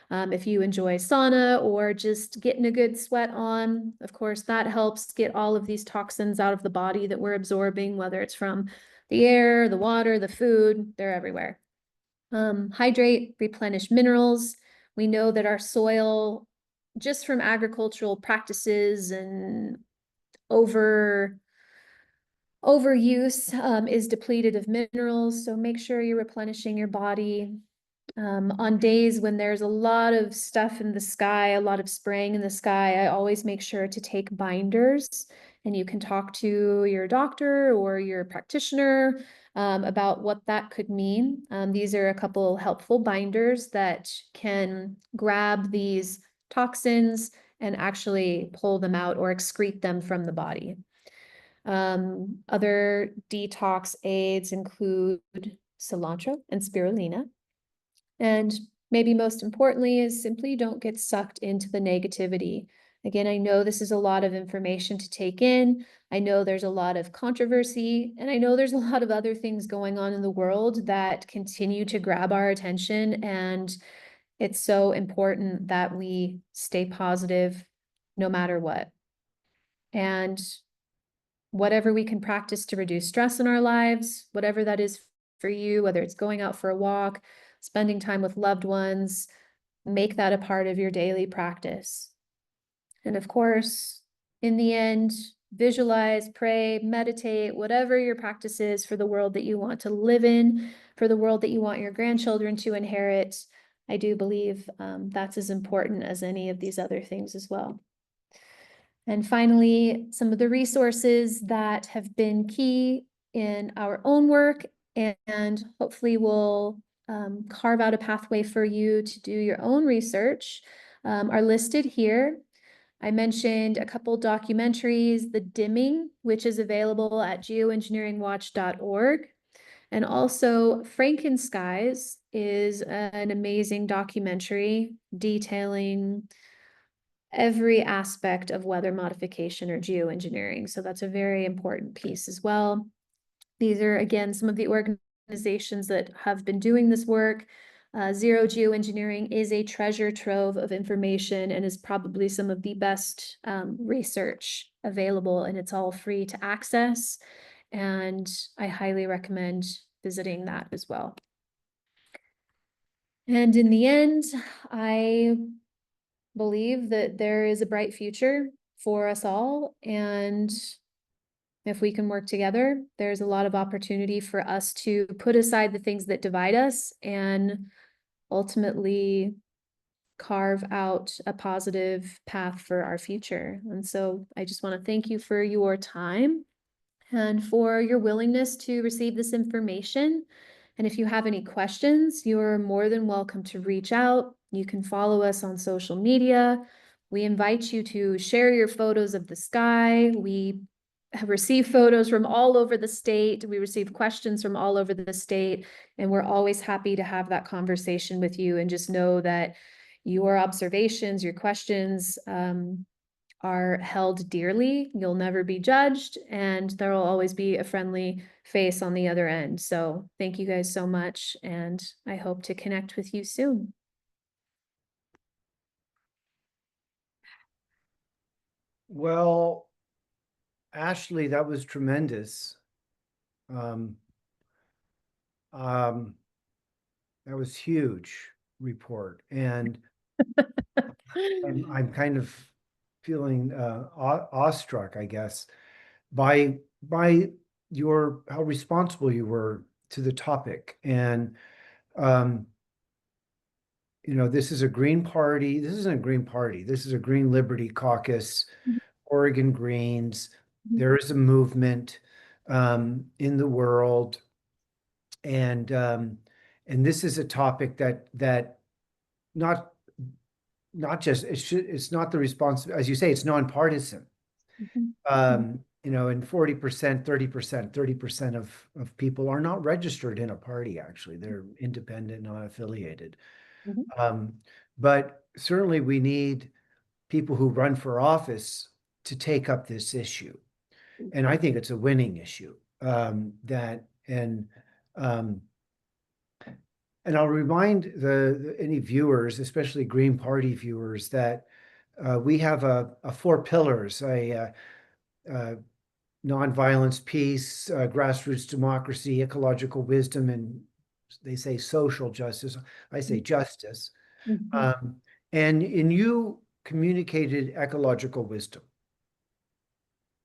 If you enjoy sauna or just getting a good sweat on, of course, that helps get all of these toxins out of the body that we're absorbing, whether it's from the air, the water, the food, they're everywhere. Hydrate, replenish minerals. We know that our soil, just from agricultural practices and over Overuse is depleted of minerals, so make sure you're replenishing your body. On days when there's a lot of stuff in the sky, a lot of spraying in the sky, I always make sure to take binders, and you can talk to your doctor or your practitioner about what that could mean. These are a couple helpful binders that can grab these toxins and actually pull them out or excrete them from the body. Other detox aids include cilantro and spirulina. And maybe most importantly is simply don't get sucked into the negativity. Again, I know this is a lot of information to take in. I know there's a lot of controversy, and I know there's a lot of other things going on in the world that continue to grab our attention. And it's so important that we stay positive no matter what. And whatever we can practice to reduce stress in our lives, whatever that is for you, whether it's going out for a walk, spending time with loved ones, make that a part of your daily practice. And of course, in the end, visualize, pray, meditate, whatever your practice is for the world that you want to live in, for the world that you want your grandchildren to inherit. I do believe that's as important as any of these other things as well. And finally, some of the resources that have been key in our own work and hopefully will carve out a pathway for you to do your own research are listed here. I mentioned a couple documentaries, The Dimming, which is available at geoengineeringwatch.org. And also Frankenskies is an amazing documentary detailing every aspect of weather modification or geoengineering. So that's a very important piece as well. These are, again, some of the organizations that have been doing this work. Zero Geoengineering is a treasure trove of information and is probably some of the best research available, and it's all free to access. And I highly recommend visiting that as well. And in the end, I believe that there is a bright future for us all. And if we can work together, there's a lot of opportunity for us to put aside the things that divide us and ultimately carve out a positive path for our future. And so I just want to thank you for your time and for your willingness to receive this information. And if you have any questions, you're more than welcome to reach out. You can follow us on social media. We invite you to share your photos of the sky. We have received photos from all over the state. We receive questions from all over the state, and we're always happy to have that conversation with you, and just know that your observations, your questions, are held dearly. You'll never be judged, and there will always be a friendly face on the other end. So thank you guys so much, and I hope to connect with you soon. Well, Ashlee, that was tremendous. Um, um, that was huge report, and I'm kind of feeling awestruck, I guess, by your how responsible you were to the topic. And um, this is a Green Party. This isn't a Green Party. This is a Green Liberty Caucus, Oregon Greens. There is a movement in the world, and this is a topic that not just it's not the response, as you say, it's nonpartisan. And 40%, 30% of people are not registered in a party, actually. They're independent, not affiliated. But certainly we need people who run for office to take up this issue. And I think it's a winning issue. And I'll remind any viewers, especially Green Party viewers, that we have a 4 pillars: nonviolence, peace, grassroots democracy, ecological wisdom, and they say social justice. I say justice. And you communicated ecological wisdom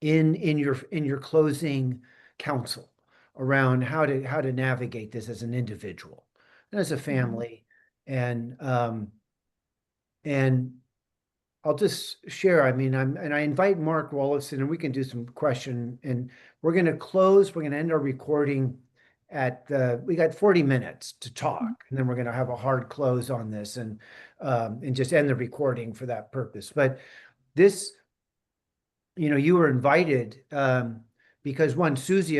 in your closing counsel around how to navigate this as an individual and as a family. And I'll just share. I mean, I invite Mark Wallace in, and we can do some question. And we're going to close. We're going to end our recording at we got 40 minutes to talk, and then we're going to have a hard close on this and just end the recording for that purpose. But this, you were invited because one, Susie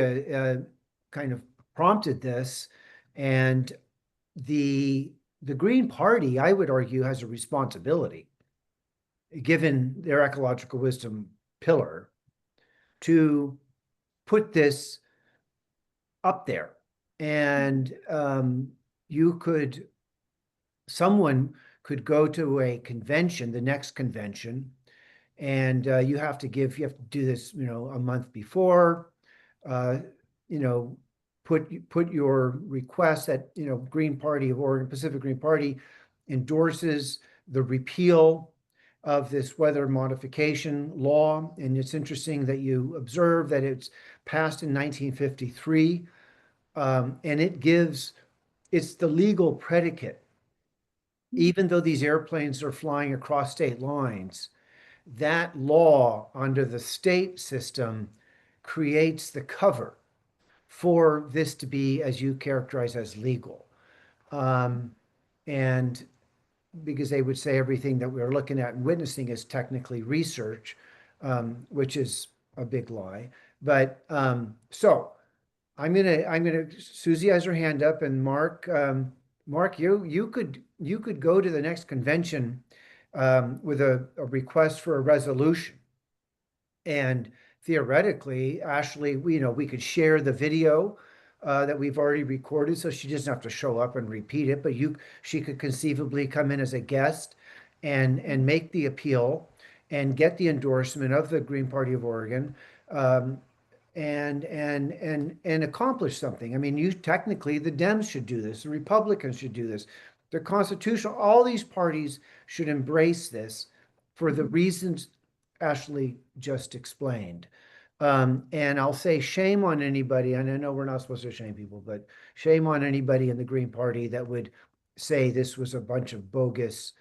kind of prompted this, and the Green Party, I would argue, has a responsibility, given their ecological wisdom pillar, to put this up there. And someone could go to a convention, the next convention, and you have to do this, a month before, put your request that, Green Party of Oregon, Pacific Green Party endorses the repeal of this weather modification law. And it's interesting that you observe that it's passed in 1953. And it's the legal predicate. Even though these airplanes are flying across state lines, that law under the state system creates the cover for this to be, as you characterize, as legal. And because they would say everything that we're looking at and witnessing is technically research, which is a big lie. But so Susie has her hand up, and Mark, you could go to the next convention with a request for a resolution. And theoretically, Ashlee, we could share the video that we've already recorded, so she doesn't have to show up and repeat it, but she could conceivably come in as a guest and make the appeal and get the endorsement of the Green Party of Oregon, and accomplish something. I mean, technically, the Dems should do this, the Republicans should do this, the constitutional, all these parties should embrace this for the reasons Ashlee just explained. And I'll say shame on anybody, and I know we're not supposed to shame people, but shame on anybody in the Green Party that would say this was a bunch of bogus,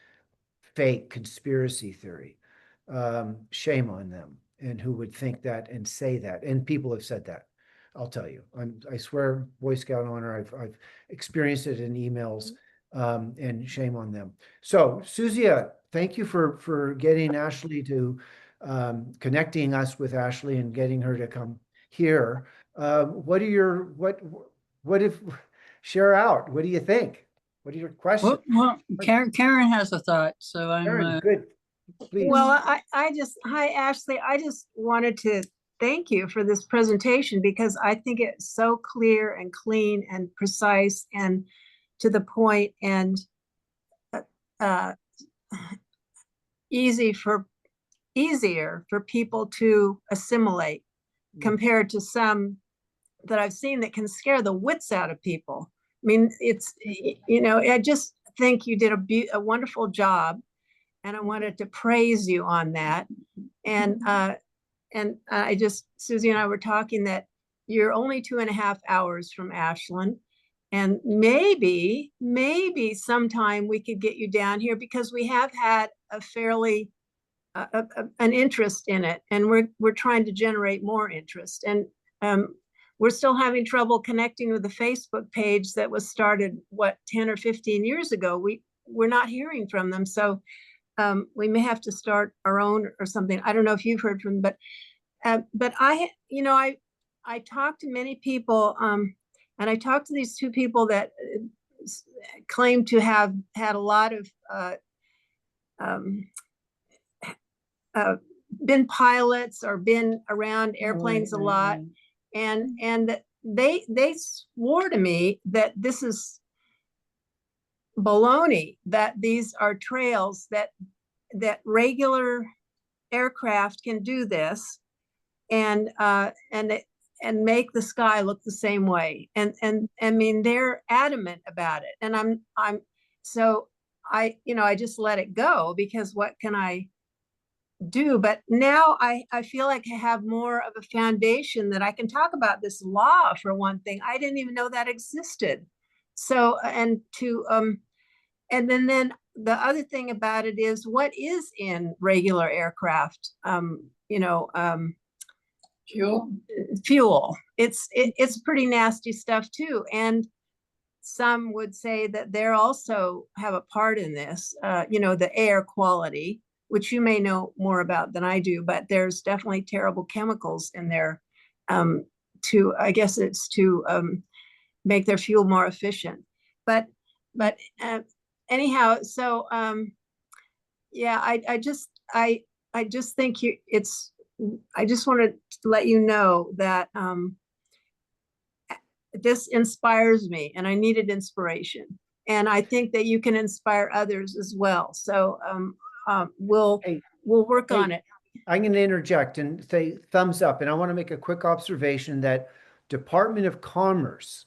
fake conspiracy theory. Shame on them, and who would think that and say that. And people have said that. I'll tell you. I swear, Boy Scout honor. I've experienced it in emails, and shame on them. So, Susie, thank you for getting Ashlee to connecting us with Ashlee and getting her to come here. What if share out? What do you think? What are your questions? Well, Karen has a thought, so I'm Karen, good. Please. Well, hi, Ashlee. I just wanted to thank you for this presentation, because I think it's so clear and clean and precise and to the point, and easier for people to assimilate compared to some that I've seen that can scare the wits out of people. I mean, I just think you did a wonderful job, and I wanted to praise you on that. And Susie and I were talking that you're only 2.5 hours from Ashland, and maybe sometime we could get you down here, because we have had a fairly an interest in it, and we're trying to generate more interest. And we're still having trouble connecting with the Facebook page that was started 10 or 15 years ago. We're not hearing from them, so we may have to start our own or something. I don't know if you've heard from them, but I talked to many people, and I talked to these two people that claim to have had a lot of been pilots or been around airplanes a lot, and they swore to me that this is baloney, that these are trails that regular aircraft can do this and make the sky look the same way. And I mean, they're adamant about it. And I just let it go, because what can I do, but now I feel like I have more of a foundation that I can talk about this law for one thing. I didn't even know that existed. So, and then the other thing about it is what is in regular aircraft, Fuel. fuel. It's pretty nasty stuff too. And some would say that they're also have a part in this, the air quality, which you may know more about than I do, but there's definitely terrible chemicals in there, I guess it's to make their fuel more efficient. But anyhow, so yeah, I just think I just wanted to let you know that this inspires me, and I needed inspiration. And I think that you can inspire others as well. So we'll work on it. I'm going to interject and say thumbs up. And I want to make a quick observation that Department of Commerce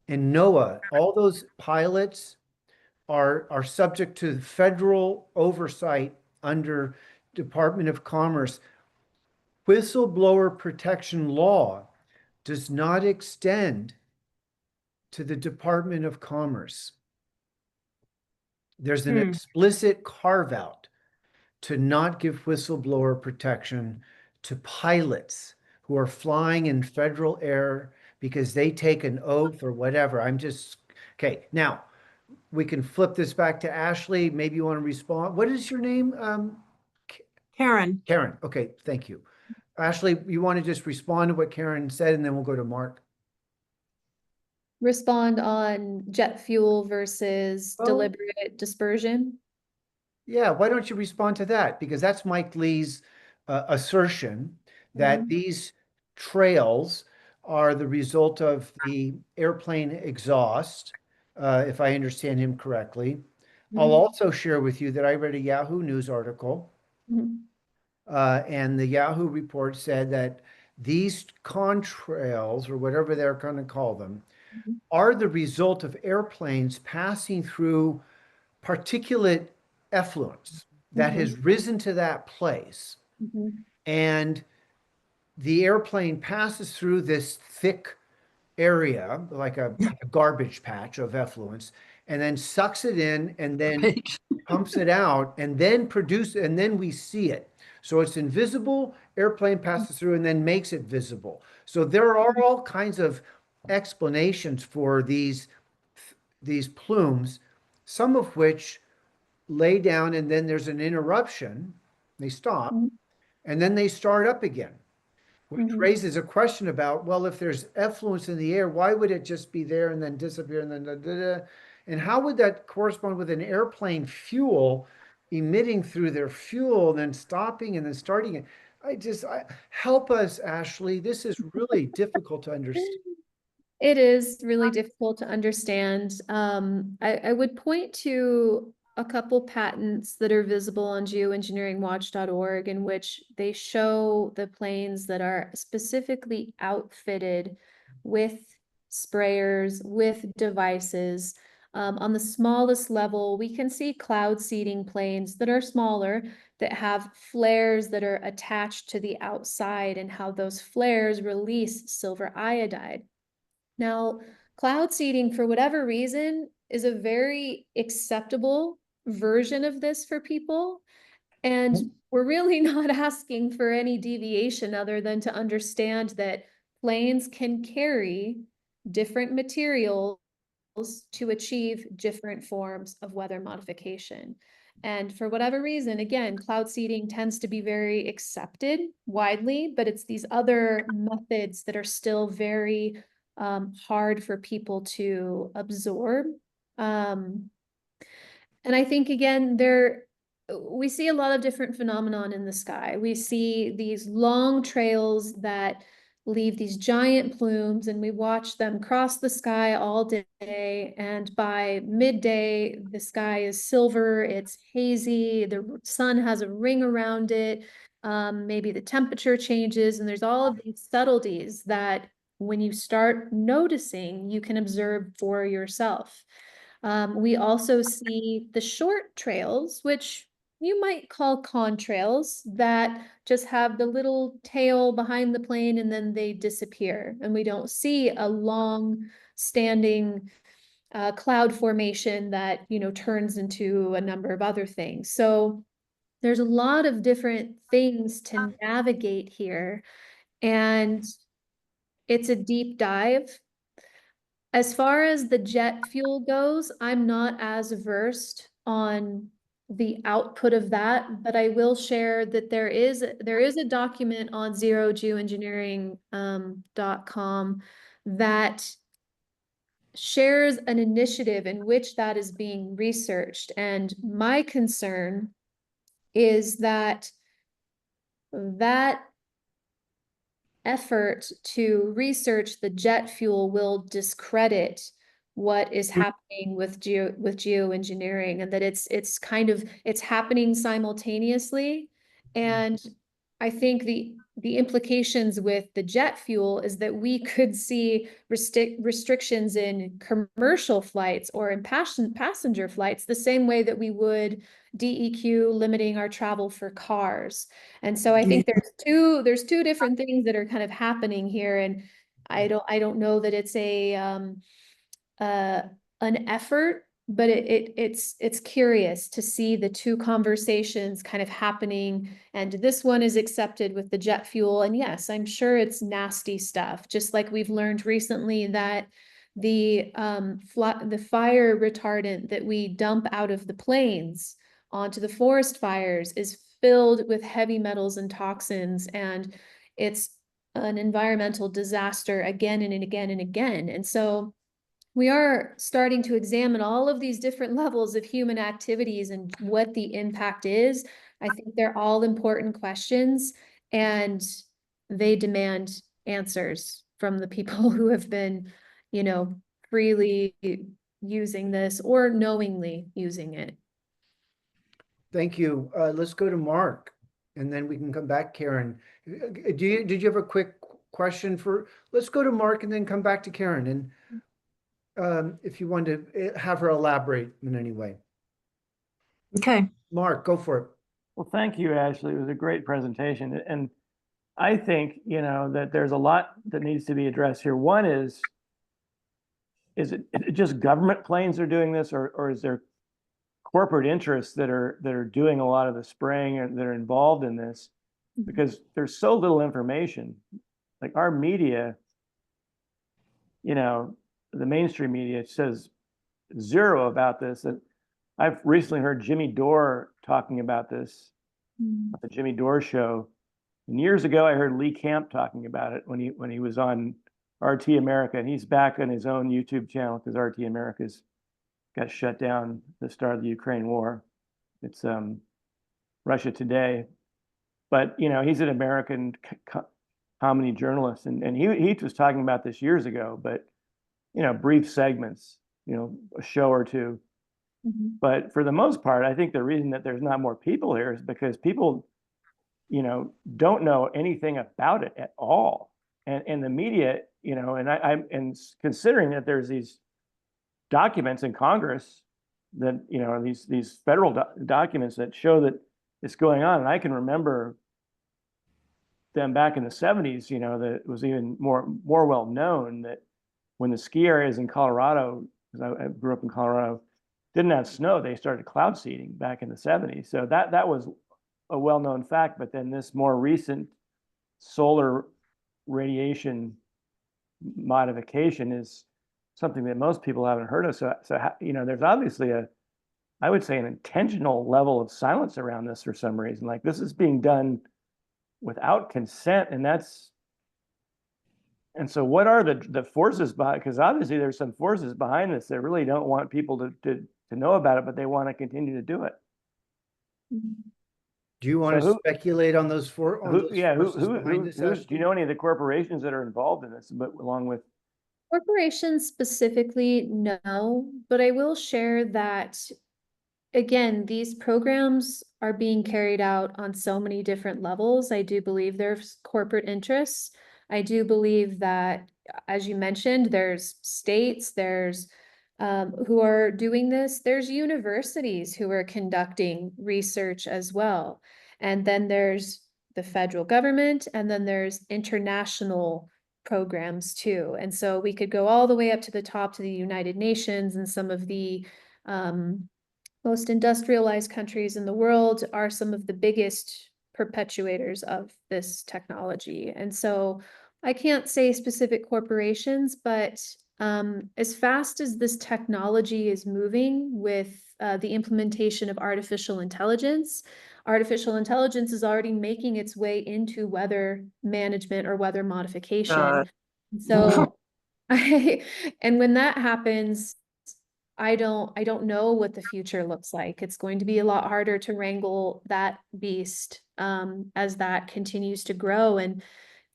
and NOAA, all those pilots are subject to federal oversight under Department of Commerce. Whistleblower protection law does not extend to the Department of Commerce. There's an explicit carve out to not give whistleblower protection to pilots who are flying in federal air because they take an oath or whatever. Okay. Now we can flip this back to Ashlee. Maybe you want to respond. What is your name? Karen. Karen. Okay. Thank you. Ashlee, you want to just respond to what Karen said, and then we'll go to Mark. Respond on jet fuel versus deliberate dispersion. Yeah, why don't you respond to that? Because that's Mike Lee's assertion that these trails are the result of the airplane exhaust, if I understand him correctly. I'll also share with you that I read a Yahoo News article, and the Yahoo report said that these contrails, or whatever they're going to call them, are the result of airplanes passing through particulate effluence that has risen to that place. And the airplane passes through this thick area, like a garbage patch of effluence, and then sucks it in and then pumps it out and then and then we see it. So it's invisible, airplane passes through and then makes it visible. So there are all kinds of explanations for these plumes, some of which lay down and then there's an interruption, they stop, and then they start up again, which raises a question about, well, if there's effluence in the air, why would it just be there and then disappear and then and how would that correspond with an airplane fuel emitting through their fuel, then stopping and then starting it? Help us, Ashlee. This is really difficult to understand. It is really difficult to understand. I would point to a couple patents that are visible on geoengineeringwatch.org in which they show the planes that are specifically outfitted with sprayers, with devices. On the smallest level, we can see cloud seeding planes that are smaller, that have flares that are attached to the outside and how those flares release silver iodide. Now, cloud seeding, for whatever reason, is a very acceptable version of this for people. And we're really not asking for any deviation other than to understand that planes can carry different materials to achieve different forms of weather modification. And for whatever reason, again, cloud seeding tends to be very accepted widely, but it's these other methods that are still very hard for people to absorb. And I think, again, we see a lot of different phenomenon in the sky. We see these long trails that leave these giant plumes, and we watch them cross the sky all day. And by midday, the sky is silver, it's hazy, the sun has a ring around it. Maybe the temperature changes, and there's all of these subtleties that when you start noticing, you can observe for yourself. We also see the short trails, which you might call contrails that just have the little tail behind the plane and then they disappear. And we don't see a long standing cloud formation that, you know, turns into a number of other things. So there's a lot of different things to navigate here, and it's a deep dive. As far as the jet fuel goes, I'm not as versed on the output of that, but I will share that there is a document on zerogeoengineering.com that shares an initiative in which that is being researched. And my concern is that effort to research the jet fuel will discredit what is happening with geoengineering, and that it's happening simultaneously. And I think the implications with the jet fuel is that we could see restrictions in commercial flights or in passenger flights, the same way that we would DEQ limiting our travel for cars. And so I think there's two different things that are kind of happening here, and I don't know that it's an effort, but it's curious to see the two conversations kind of happening. And this one is accepted with the jet fuel, and yes, I'm sure it's nasty stuff, just like we've learned recently that the fire retardant that we dump out of the planes onto the forest fires is filled with heavy metals and toxins, and it's an environmental disaster again and again and again. And so we are starting to examine all of these different levels of human activities and what the impact is. I think they're all important questions, and they demand answers from the people who have been, you know, freely using this or knowingly using it. Thank you. Let's go to Mark, and then we can come back, Karen. Did you have a quick question for, let's go to Mark and then come back to Karen, and if you want to have her elaborate in any way. Okay. Mark, go for it. Well, thank you, Ashlee. It was a great presentation. And I think, you know, that there's a lot that needs to be addressed here. One is it just government planes are doing this, or is there corporate interests that are doing a lot of the spraying or that are involved in this? Because there's so little information. Like our media, you know, the mainstream media says zero about this. And I've recently heard Jimmy Dore talking about this, the Jimmy Dore show. And years ago, I heard Lee Camp talking about it when he was on RT America, and he's back on his own YouTube channel because RT America's got shut down at the start of the Ukraine war. It's Russia Today. But, you know, he's an American comedy journalist, and he was talking about this years ago, but, you know, brief segments, you know, a show or two. But for the most part, I think the reason that there's not more people here is because people, you know, don't know anything about it at all. And the media, you know, and considering that there's these documents in Congress that, you know, these federal documents that show that it's going on. And I can remember them back in the 70s, you know, that it was even more well known that when the ski areas in Colorado, because I grew up in Colorado, didn't have snow, they started cloud seeding back in the 70s. So that was a well-known fact. But then this more recent solar radiation modification is something that most people haven't heard of. So you know, there's obviously I would say an intentional level of silence around this for some reason. Like this is being done without consent, and so what are the forces behind? Because obviously there's some forces behind this that really don't want people to know about it, but they want to continue to do it. Do you want to speculate on those forces behind this? Do you know any of the corporations that are involved in this, but along with corporations specifically, no, but I will share that, again, these programs are being carried out on so many different levels. I do believe there's corporate interests. I do believe that, as you mentioned, there's states, there's who are doing this. There's universities who are conducting research as well. And then there's the federal government, and then there's international programs too. And so we could go all the way up to the top to the United Nations, and some of the most industrialized countries in the world are some of the biggest perpetuators of this technology. And so I can't say specific corporations, but as fast as this technology is moving with the implementation of artificial intelligence is already making its way into weather management or weather modification. So and when that happens, I don't know what the future looks like. It's going to be a lot harder to wrangle that beast as that continues to grow. And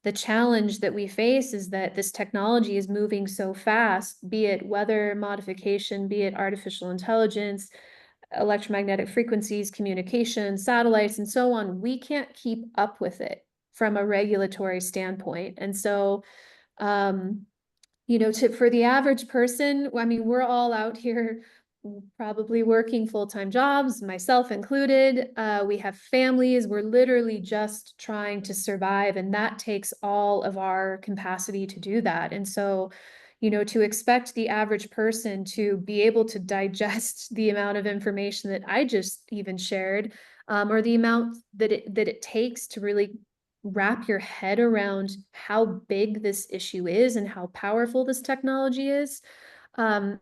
the challenge that we face is that this technology is moving so fast, be it weather modification, be it artificial intelligence, electromagnetic frequencies, communication, satellites, and so on. We can't keep up with it from a regulatory standpoint. And so, you know, for the average person, I mean, we're all out here probably working full-time jobs, myself included. We have families. We're literally just trying to survive, and that takes all of our capacity to do that. And so, you know, to expect the average person to be able to digest the amount of information that I just even shared, or the amount that it takes to really wrap your head around how big this issue is and how powerful this technology is a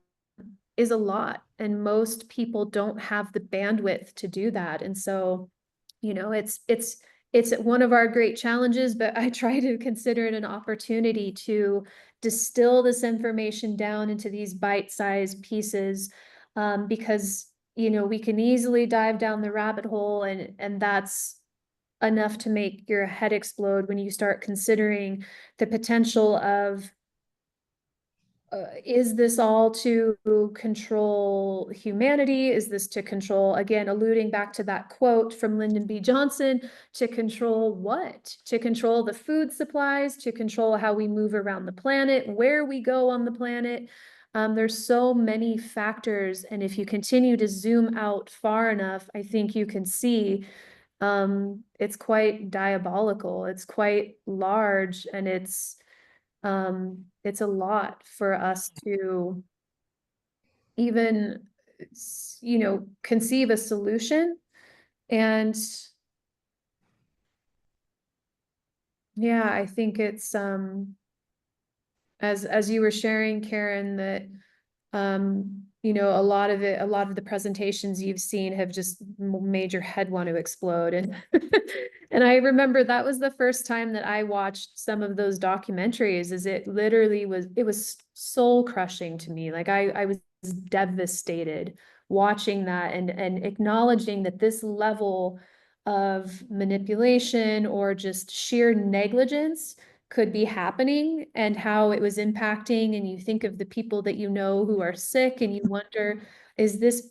lot. And most people don't have the bandwidth to do that. And so, you know, it's one of our great challenges, but I try to consider it an opportunity to distill this information down into these bite-sized pieces, because, you know, we can easily dive down the rabbit hole, and that's enough to make your head explode when you start considering the potential of is this all to control humanity? Is this to control, again, alluding back to that quote from Lyndon B. Johnson, to control what? To control the food supplies, to control how we move around the planet, where we go on the planet. There's so many factors. And if you continue to zoom out far enough, I think you can see it's quite diabolical. It's quite large, and it's a lot for us to even, you know, conceive a solution. And yeah, I think it's as you were sharing, Karen, that you know, a lot of the presentations you've seen have just made your head want to explode. And and I remember that was the first time that I watched some of those documentaries, is it literally was soul crushing to me. Like I was devastated watching that, and acknowledging that this level of manipulation or just sheer negligence could be happening, and how it was impacting. And you think of the people that you know who are sick, and you wonder, is this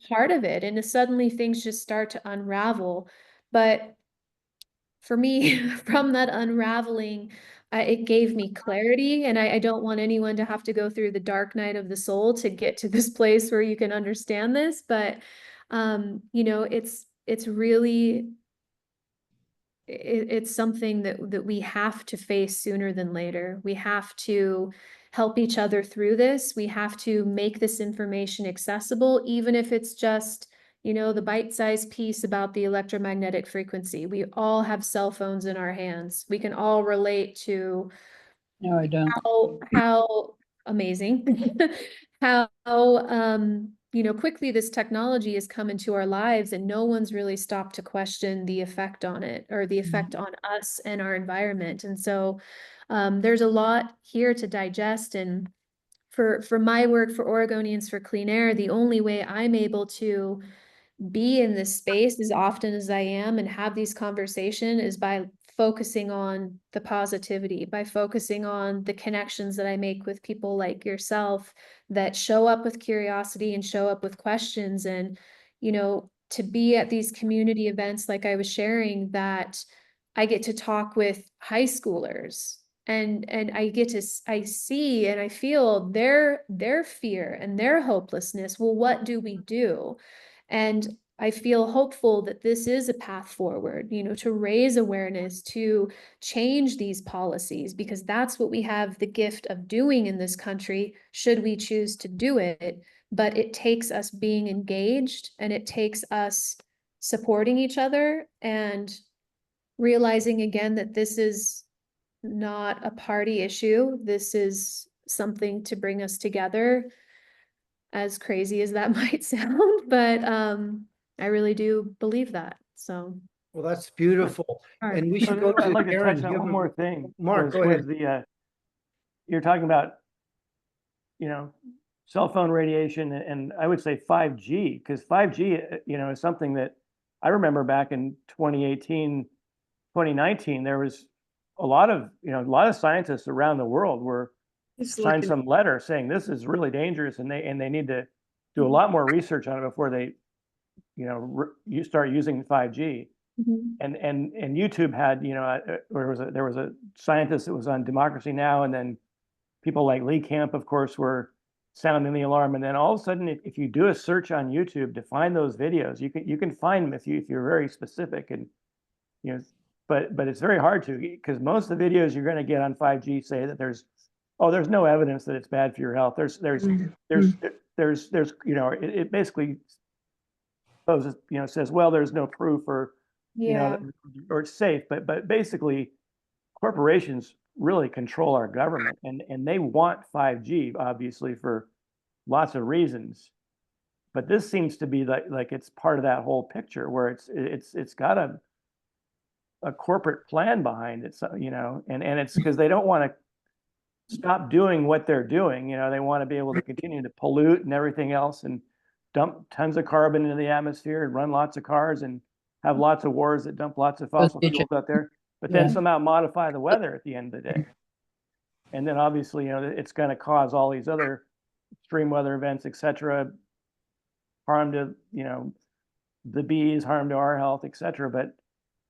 part of it? And suddenly things just start to unravel. But for me, from that unraveling, it gave me clarity. And I don't want anyone to have to go through the dark night of the soul to get to this place where you can understand this. But you know, it's really, it's something that we have to face sooner than later. We have to help each other through this. We have to make this information accessible, even if it's just, you know, the bite-sized piece about the electromagnetic frequency. We all have cell phones in our hands. We can all relate to No, I don't. how amazing, how you know, quickly this technology has come into our lives, and no one's really stopped to question the effect on it, or the effect on us and our environment. And so there's a lot here to digest. And for my work for Oregonians for Clean Air, the only way I'm able to be in this space as often as I am and have these conversations is by focusing on the positivity, by focusing on the connections that I make with people like yourself that show up with curiosity and show up with questions. And, you know, to be at these community events, like I was sharing, that I get to talk with high schoolers And I get to, I see and I feel their fear and their hopelessness. Well, what do we do? And I feel hopeful that this is a path forward, you know, to raise awareness, to change these policies, because that's what we have the gift of doing in this country, should we choose to do it. But it takes us being engaged, and it takes us supporting each other and realizing again that this is not a party issue. This is something to bring us together, as crazy as that might sound, but I really do believe that. So Well, that's beautiful. Alright. And we should go I'd to like to Karen. touch Do on you have one a- more thing. Mark, go was ahead. You're talking about, you know, cell phone radiation, and I would say 5G, because 5G, you know, is something that I remember back in 2018, 2019, there was a lot of scientists around the world were He's signed looking, some letter saying this is really dangerous, and they need to do a lot more research on it before they, you know, you start using 5G. Mhm. And YouTube had, you know, there was a scientist that was on Democracy Now, and then people like Lee Camp, of course, were sounding the alarm. And then all of a sudden, if you do a search on YouTube to find those videos, you can find them if you're very specific. And you know, but it's very hard to, because most of the videos you're going to get on 5G say that there's no evidence that it's bad for your health. There's you know, it basically says, well, there's no proof, or you Yeah. know, or it's safe. But basically, corporations really control our government, and they want 5G, obviously, for lots of reasons. But this seems to be like it's part of that whole picture, where it's got a corporate plan behind it, so, you know, and it's because they don't want to stop doing what they're doing. You know, they want to be able to continue to pollute and everything else, and dump tons of carbon into the atmosphere, and run lots of cars, and have lots of wars that dump lots of fossil fuels out there, but then Yeah. somehow modify the weather at the end of the day. And then obviously, you know, it's going to cause all these other extreme weather events, etc., harm to, you know, the bees, harm to our health, etc. But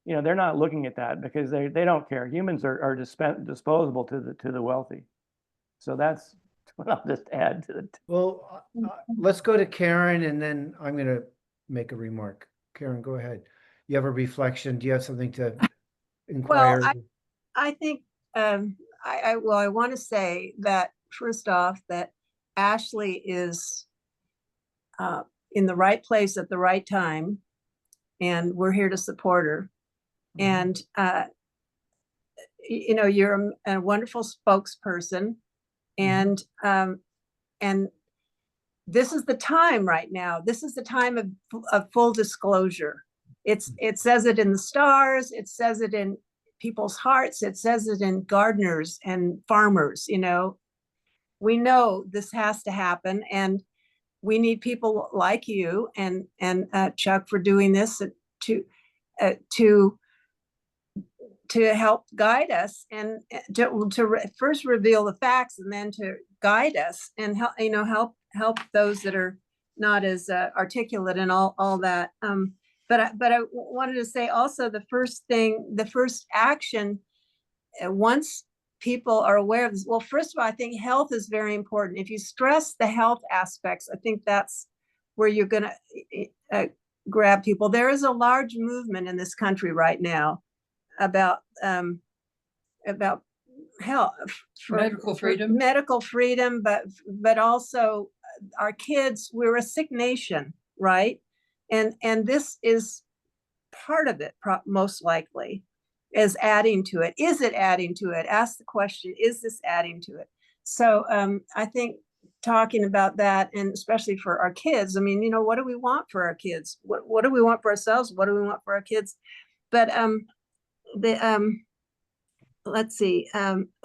you know, they're not looking at that, because they don't care. Humans are disposable to the wealthy. So that's what I'll just add to the. Well, let's go to Karen, and then I'm going to make a remark. Karen, go ahead. You have a reflection? Do you have something to inquire? well, I think, I want to say that first off, that Ashlee is in the right place at the right time, and we're here to support her. And you know, you're a wonderful spokesperson, and this is the time right now. This is the time of full disclosure. It says it in the stars. It says it in people's hearts. It says it in gardeners and farmers. You know, we know this has to happen, and we need people like you and Chuck for doing this to help guide us, and to first reveal the facts, and then to guide us and help, you know, help those that are not as articulate and all that. But I wanted to say also, the first action, once people are aware of this, well, first of all, I think health is very important. If you stress the health aspects, I think that's where you're going to grab people. There is a large movement in this country right now about health, medical freedom, but also our kids. We're a sick nation, right? And this is part of it, most likely, is adding to it. Is it adding to it? Ask the question, is this adding to it? So I think talking about that, and especially for our kids, I mean, you know, what do we want for our kids? What do we want for ourselves? What do we want for our kids? But let's see.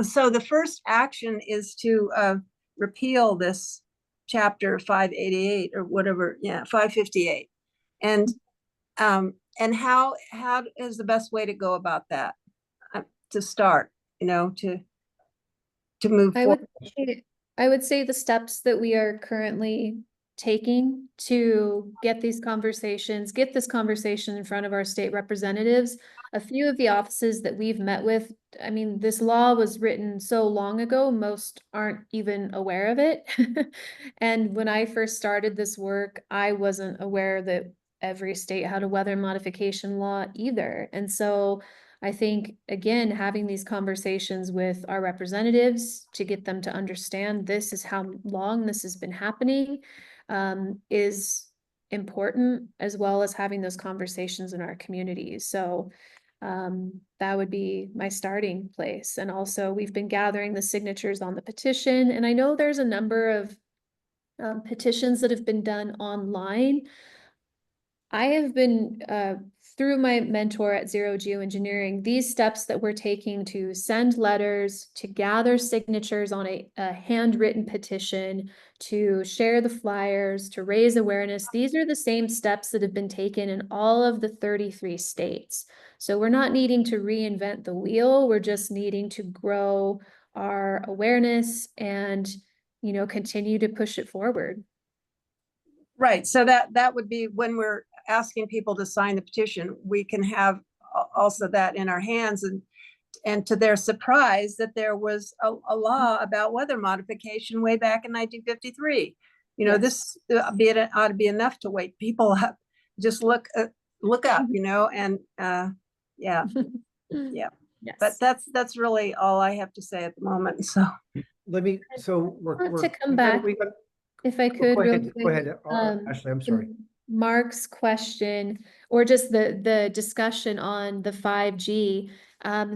So the first action is to repeal this chapter 588 or whatever, 558. And how is the best way to go about that? To start, you know, to move forward. I would say the steps that we are currently taking to get this conversation in front of our state representatives. A few of the offices that we've met with, I mean, this law was written so long ago, most aren't even aware of it. And when I first started this work, I wasn't aware that every state had a weather modification law either. And so I think, again, having these conversations with our representatives to get them to understand this is how long this has been happening, is important, as well as having those conversations in our communities. So that would be my starting place. And also, we've been gathering the signatures on the petition, and I know there's a number of petitions that have been done online. I have been, through my mentor at Zero Geoengineering, these steps that we're taking to send letters, to gather signatures on a handwritten petition, to share the flyers, to raise awareness, these are the same steps that have been taken in all of the 33 states. So we're not needing to reinvent the wheel, we're just needing to grow our awareness and, you know, continue to push it forward. Right, so that would be when we're asking people to sign the petition, we can have also that in our hands, and to their surprise that there was a law about weather modification way back in 1953. You know, Yes. this ought to be enough to wake people up. Just look up, you know, and yeah, yeah. But Yes. that's really all I have to say at the moment. So Let me, so Want to come back, if I could, go real ahead, go quick, ahead, Ashlee, I'm sorry. Mark's question, or just the discussion on the 5G.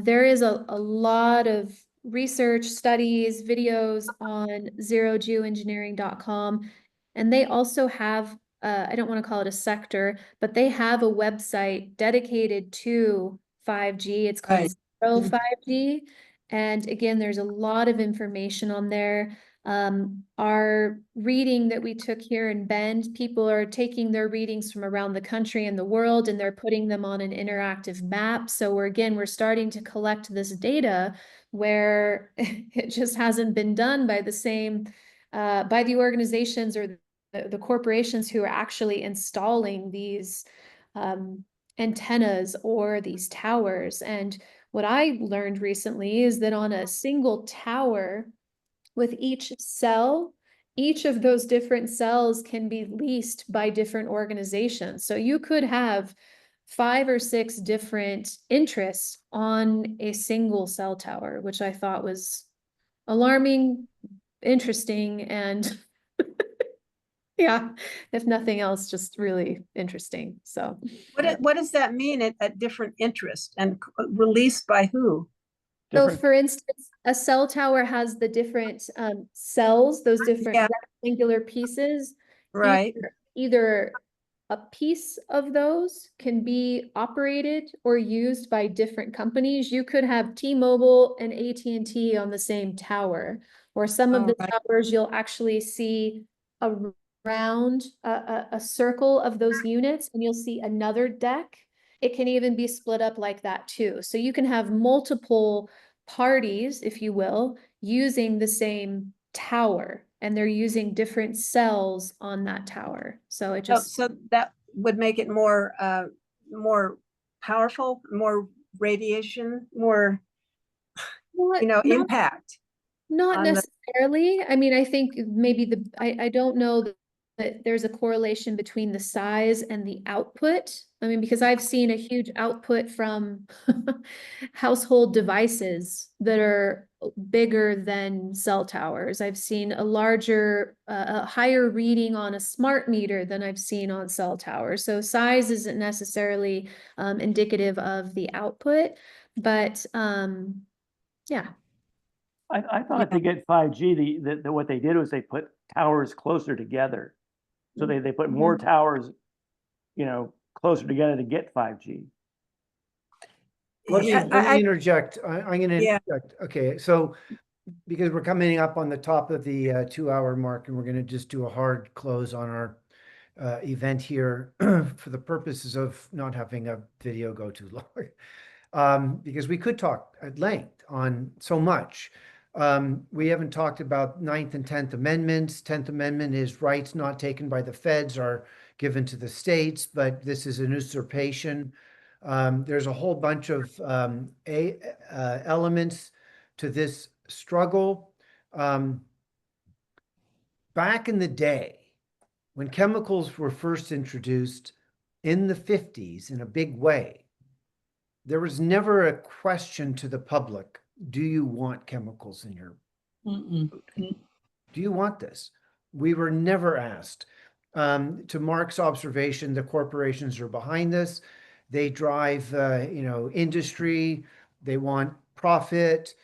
There is a lot of research, studies, videos on zerogeoengineering.com, and they also have, I don't want to call it a sector, but they have a website dedicated to 5G. It's called Right. Zero 5G. And again, there's a lot of information on there. Our reading that we took here in Bend, people are taking their readings from around the country and the world, and they're putting them on an interactive map. So we're starting to collect this data where it just hasn't been done by the same, by the organizations or the corporations who are actually installing these antennas or these towers. And what I learned recently is that on a single tower, with each cell, each of those different cells can be leased by different organizations. So you could have 5 or 6 different interests on a single cell tower, which I thought was alarming, interesting, and yeah, if nothing else, just really interesting. So what does that mean at different interest, and released by who? So Different, for instance, a cell tower has the different cells, those different Yeah. rectangular pieces. Right. Either a piece of those can be operated or used by different companies. You could have T-Mobile and AT&T on the same tower, or some of Oh, the right. towers you'll actually see a circle of those units, and you'll see another deck. It can even be split up like that too. So you can have multiple parties, if you will, using the same tower, and they're using different cells on that tower. So it just, So that would make it more powerful, more radiation, more, you know, impact. not on the- necessarily. I mean, I think maybe I don't know that there's a correlation between the size and the output. I mean, because I've seen a huge output from household devices that are bigger than cell towers. I've seen a higher reading on a smart meter than I've seen on cell towers. So size isn't necessarily indicative of the output, but yeah. I thought to get 5G, what they did was they put towers closer together. So they put more towers, you know, closer together to get 5G. Let me interject. I'm going to Yeah. interject. Okay, so because we're coming up on the top of the 2-hour mark, and we're going to just do a hard close on our event here for the purposes of not having a video go too long, because we could talk at length on so much. We haven't talked about Ninth and 10th Amendments. 10th Amendment is rights not taken by the feds are given to the states, but this is an usurpation. There's a whole bunch of elements to this struggle. Back in the day, when chemicals were first introduced in the 50s in a big way, there was never a question to the public, do you want chemicals in your Mm-mm. food? Do you want this? We were never asked. To Mark's observation, the corporations are behind this. They drive, industry. They want profit.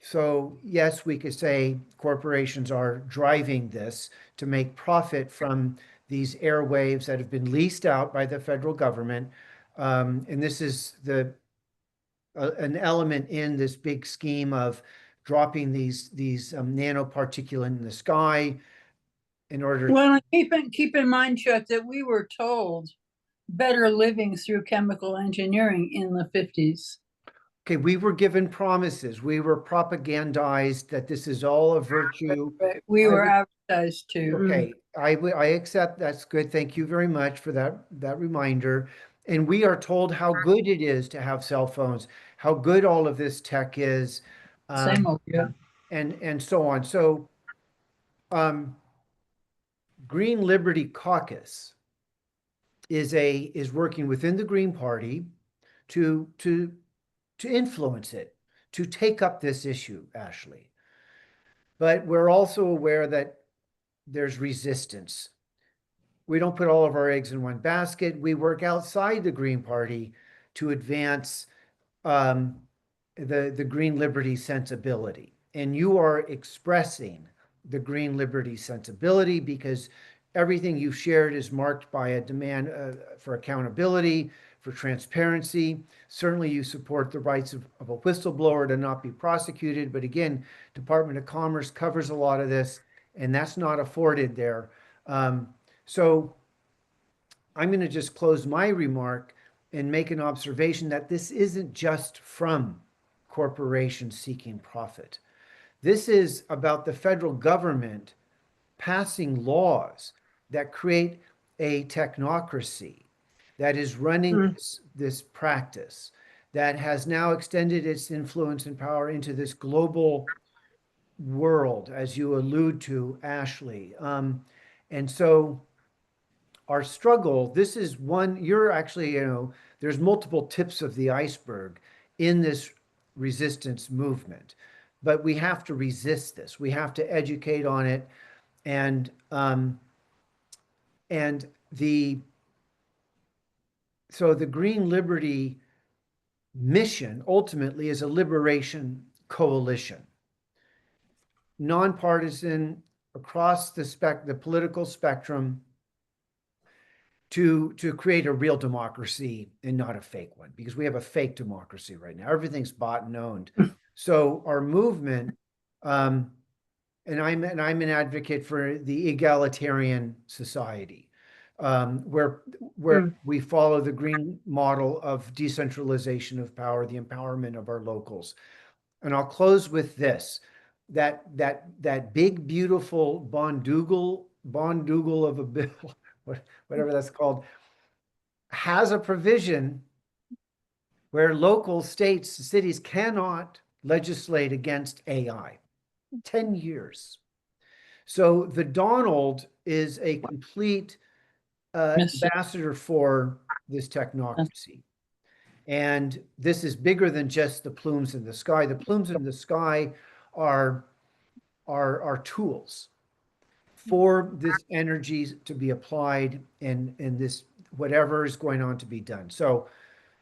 So yes, we could say corporations are driving this to make profit from these airwaves that have been leased out by the federal government. And this is an element in this big scheme of dropping these nanoparticulate in the sky in order. Well, keep in mind, Chuck, that we were told better living through chemical engineering in the 50s. Okay, we were given promises. We were propagandized that this is all a virtue. Right. We I were would- advertised to. Okay, I accept. That's good. Thank you very much for that reminder. And we are told how good it is to have cell phones, how good all of this tech is, Same old, yeah. and so on. So, Green Liberty Caucus is working within the Green Party to influence it, to take up this issue, Ashlee. But we're also aware that there's resistance. We don't put all of our eggs in one basket. We work outside the Green Party to advance the Green Liberty sensibility. And you are expressing the Green Liberty sensibility because everything you've shared is marked by a demand for accountability, for transparency. Certainly you support the rights of a whistleblower to not be prosecuted. But again, Department of Commerce covers a lot of this, and that's not afforded there. So I'm going to just close my remark and make an observation that this isn't just from corporations seeking profit. This is about the federal government passing laws that create a technocracy that is running this practice, that has now extended its influence and power into this global world, as you allude to, Ashlee. And so our struggle, this is one, you're actually, there's multiple tips of the iceberg in this resistance movement, but we have to resist this. We have to educate on it. And so the Green Liberty mission ultimately is a liberation coalition, nonpartisan across the political spectrum, to create a real democracy and not a fake one, because we have a fake democracy right now. Everything's bought and owned. So our movement, and I'm an advocate for the egalitarian society, where we follow the green model of decentralization of power, the empowerment of our locals. And I'll close with this: that big beautiful Bondugal of a bill, whatever that's called, has a provision where local states, cities cannot legislate against AI. 10 years. So the Donald is a complete ambassador for this technocracy. And this is bigger than just the plumes in the sky. The plumes in the sky are tools for this energy to be applied in this, whatever is going on to be done. So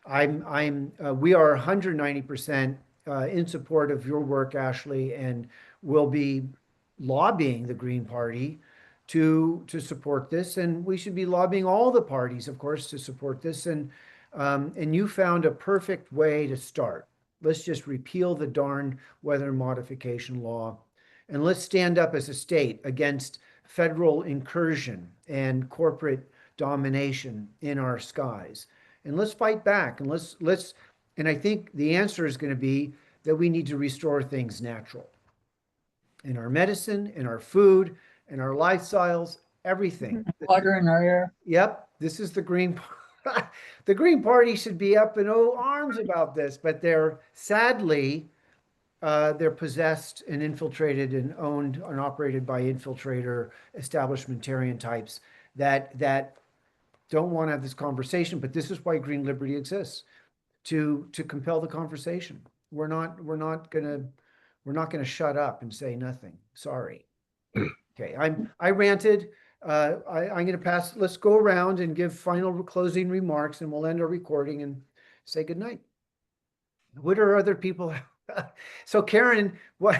we are 190% in support of your work, Ashlee, and will be lobbying the Green Party to support this. And we should be lobbying all the parties, of course, to support this. And you found a perfect way to start. Let's just repeal the darn weather modification law, and let's stand up as a state against federal incursion and corporate domination in our skies. And let's fight back. And and I think the answer is going to be that we need to restore things natural. in our medicine, in our food, in our lifestyles, everything. Water in our air. Yep, this is the Green the Green Party should be up in arms about this, but they're sadly they're possessed and infiltrated and owned and operated by infiltrator establishmentarian types that don't want to have this conversation. But this is why Green Liberty exists, to compel the conversation. We're not gonna shut up and say nothing. Sorry. Okay, I ranted. I'm going to pass. Let's go around and give final closing remarks, and we'll end our recording and say good night. What are other people? So Karen, what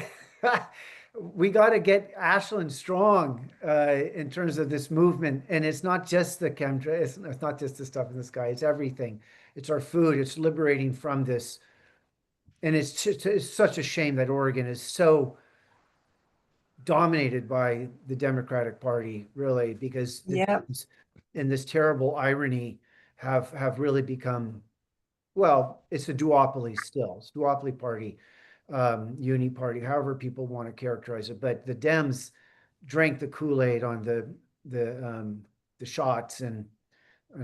we got to get Ashland strong in terms of this movement, and it's not just the chemtrail. It's not just the stuff in the sky. It's everything. It's our food. It's liberating from this, and it's such a shame that Oregon is so dominated by the Democratic Party, really, because the Yep. Dems, in this terrible irony, have really become, well, it's a duopoly still. It's a duopoly party, uni party, however people want to characterize it. But the Dems drank the Kool-Aid on the shots and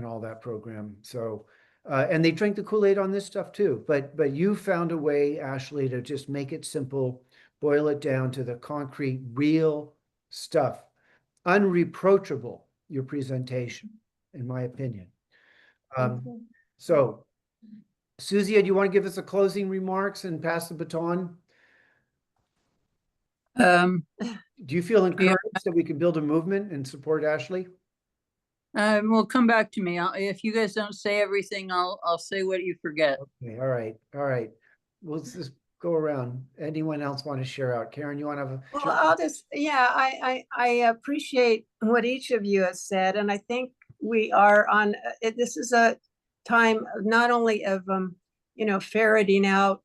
all that program. So, and they drink the Kool-Aid on this stuff too. But you found a way, Ashlee, to just make it simple, boil it down to the concrete, real stuff. Unreproachable, your presentation, in my opinion. So, Susie, do you want to give us a closing remarks and pass the baton? Do you feel encouraged that we can build a movement and support Ashlee? Well, come back to me. If you guys don't say everything, I'll say what you forget. Okay, all right. We'll just go around. Anyone else want to share out? Karen, you want to have a? Well, I'll just, yeah, I appreciate what each of you has said, and I think we are on, this is a time not only of, ferreting out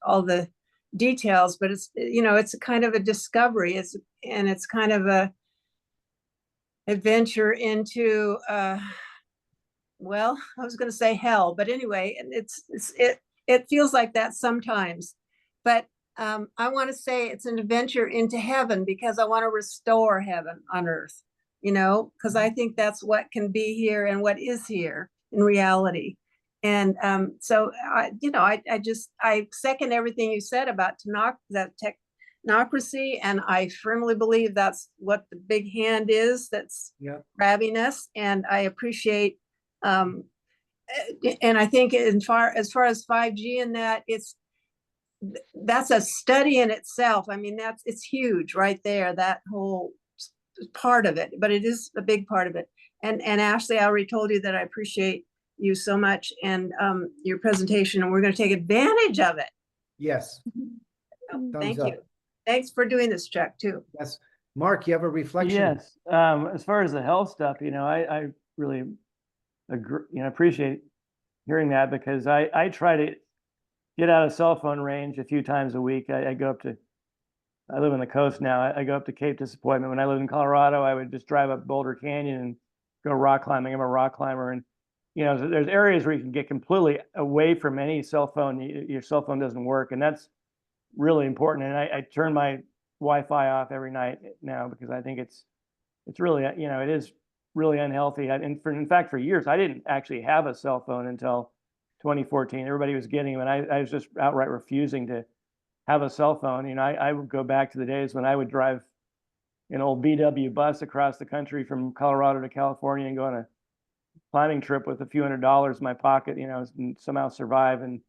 all the details, but it's a kind of a discovery. It's kind of a adventure into, well, I was going to say hell, but anyway, it feels like that sometimes. But I want to say it's an adventure into heaven, because I want to restore heaven on earth, because I think that's what can be here and what is here in reality. And so I second everything you said about that technocracy, and I firmly believe that's what the big hand is that's grabbing us. And I appreciate, and I think as far as 5G and that's a study in itself. I mean, it's huge right there, that whole part of it, but it is a big part of it. And Ashlee, I already told you that I appreciate you so much and your presentation, and we're going to take advantage of it. Yes. Thank you. Thanks for doing this, Chuck, too. Yes. Mark, you have a reflection? Yes. As far as the health stuff, I really agree, appreciate hearing that, because I try to get out of cell phone range a few times a week. I live on the coast now. I go up to Cape Disappointment. When I lived in Colorado, I would just drive up Boulder Canyon and go rock climbing. I'm a rock climber, and there's areas where you can get completely away from any cell phone. Your cell phone doesn't work, and that's really important. And I turn my Wi-Fi off every night now, because I think it's really, it is really unhealthy. In fact, for years, I didn't actually have a cell phone until 2014. Everybody was getting them, and I was just outright refusing to have a cell phone. I would go back to the days when I would drive an old VW bus across the country from Colorado to California and go on a climbing trip with a few $100s in my pocket, and somehow survive and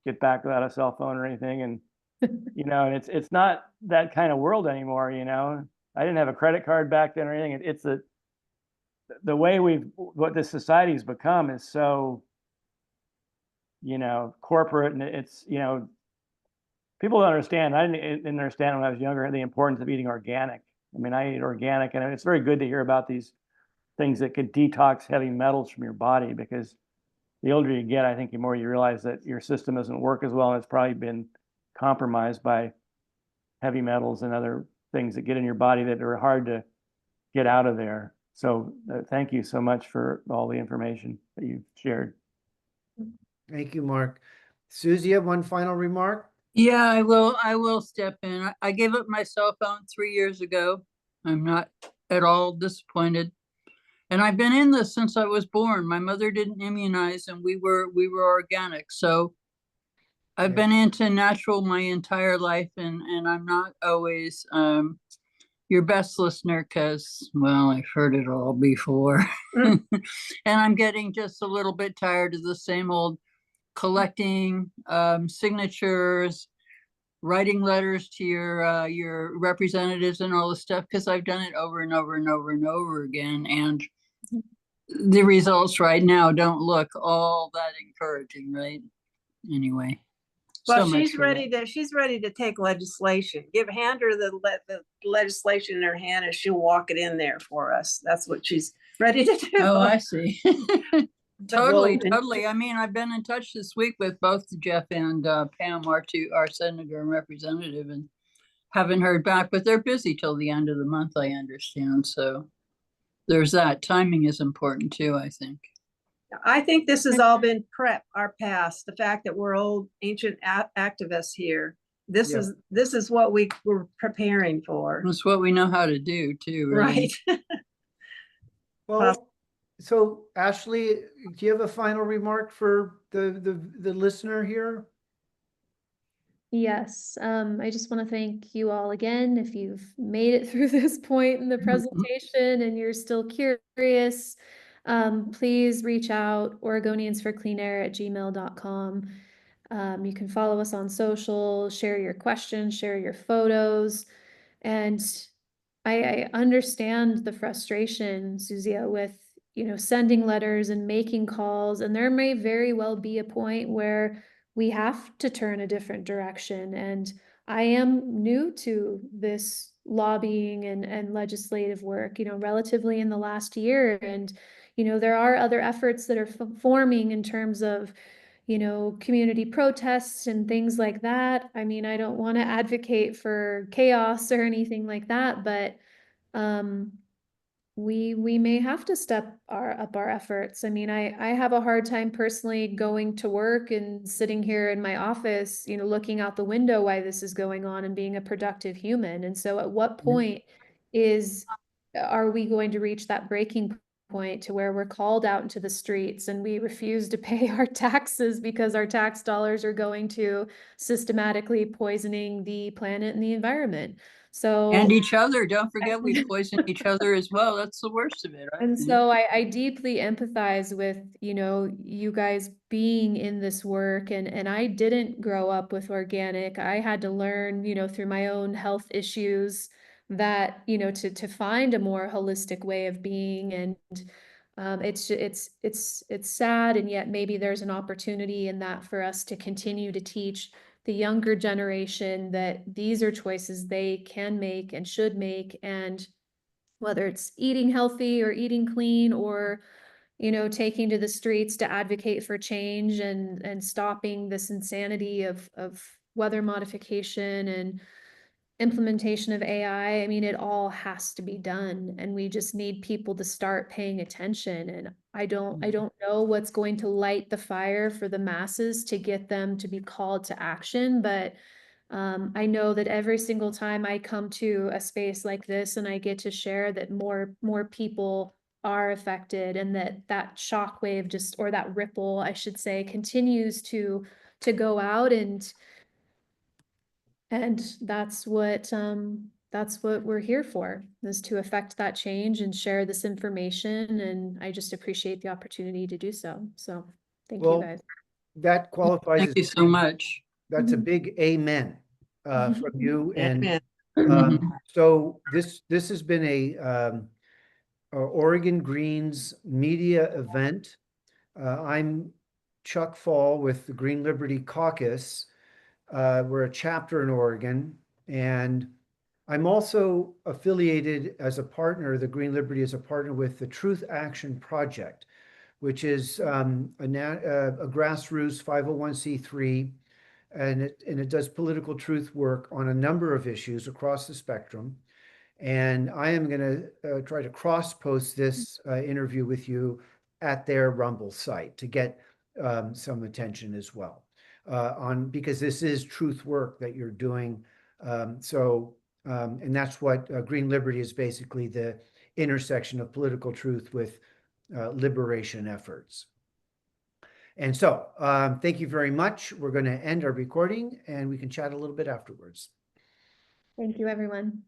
get back without a cell phone or anything. And, and it's not that kind of world anymore. I didn't have a credit card back then or anything. It's the way what this society has become is so, corporate, and it's, people don't understand. I didn't understand when I was younger the importance of eating organic. I mean, I eat organic, and it's very good to hear about these things that could detox heavy metals from your body, because the older you get, I think the more you realize that your system doesn't work as well, and it's probably been compromised by heavy metals and other things that get in your body that are hard to get out of there. So thank you so much for all the information that you've shared. Thank you, Mark. Susie, you have one final remark? Yeah, I will step in. I gave up my cell phone 3 years ago. I'm not at all disappointed. And I've been in this since I was born. My mother didn't immunize and we were organic. So I've Yeah. been into natural my entire life, and I'm not always your best listener because, well, I've heard it all before. Mm. And I'm getting just a little bit tired of the same old collecting signatures, writing letters to your representatives and all this stuff, because I've done it over and over and over and over again. And the results right now don't look all that encouraging, right? Anyway. Well, So much she's for that. ready to take legislation. Hand her the legislation in her hand and she'll walk it in there for us. That's what she's ready to do. Oh, I see. Well, Totally. I mean, I've been in touch this week with both Jeff and Pam, our senator and representative, and haven't heard back, but they're busy till the end of the month, I understand. So there's that. Timing is important too, I think. I think this has all been our past, the fact that we're old ancient activists here. This Yeah. is what we were preparing for. That's what we know how to do too, really. Right. Well, so Ashlee, do you have a final remark for the listener here? Yes, I just want to thank you all again. If you've made it through this point in the presentation and you're still curious, please reach out, oregoniansforcleanair@gmail.com. You can follow us on social, share your questions, share your photos. And I understand the frustration, Suzia, with, sending letters and making calls. And there may very well be a point where we have to turn a different direction. And I am new to this lobbying and legislative work, relatively in the last year. And, there are other efforts that are forming in terms of, community protests and things like that. I mean, I don't want to advocate for chaos or anything like that, but um, we may have to step up our efforts. I mean, I have a hard time personally going to work and sitting here in my office, looking out the window while this is going on and being a productive human. And so at what point are we going to reach that breaking point to where we're called out into the streets and we refuse to pay our taxes because our tax dollars are going to systematically poisoning the planet and the environment? So And each other. Don't forget we poison each other as well. That's the worst of it, I and think. so I deeply empathize with, you guys being in this work, and I didn't grow up with organic. I had to learn, through my own health issues that, to find a more holistic way of being. And it's sad, and yet maybe there's an opportunity in that for us to continue to teach the younger generation that these are choices they can make and should make. And whether it's eating healthy or eating clean or, taking to the streets to advocate for change and stopping this insanity of weather modification and implementation of AI. I mean, it all has to be done, and we just need people to start paying attention. And I don't know what's going to light the fire for the masses to get them to be called to action, but I know that every single time I come to a space like this and I get to share that more people are affected, and that shockwave or that ripple, I should say, continues to go out. And that's what we're here for, is to affect that change and share this information. And I just appreciate the opportunity to do so. So thank you Well, guys. that qualifies Thank as you so much. that's a Mhm. big amen from you. And Amen. so this has been a Oregon Greens media event. I'm Chuck Fall with the Green Liberty Caucus. We're a chapter in Oregon, and I'm also affiliated as a partner. The Green Liberty is a partner with the Truth Action Project, which is a grassroots 501c3, and it does political truth work on a number of issues across the spectrum. And I am going to try to cross-post this interview with you at their Rumble site to get some attention as well. because this is truth work that you're doing. And that's what Green Liberty is, basically the intersection of political truth with liberation efforts. And so, thank you very much. We're going to end our recording and we can chat a little bit afterwards. Thank you, everyone.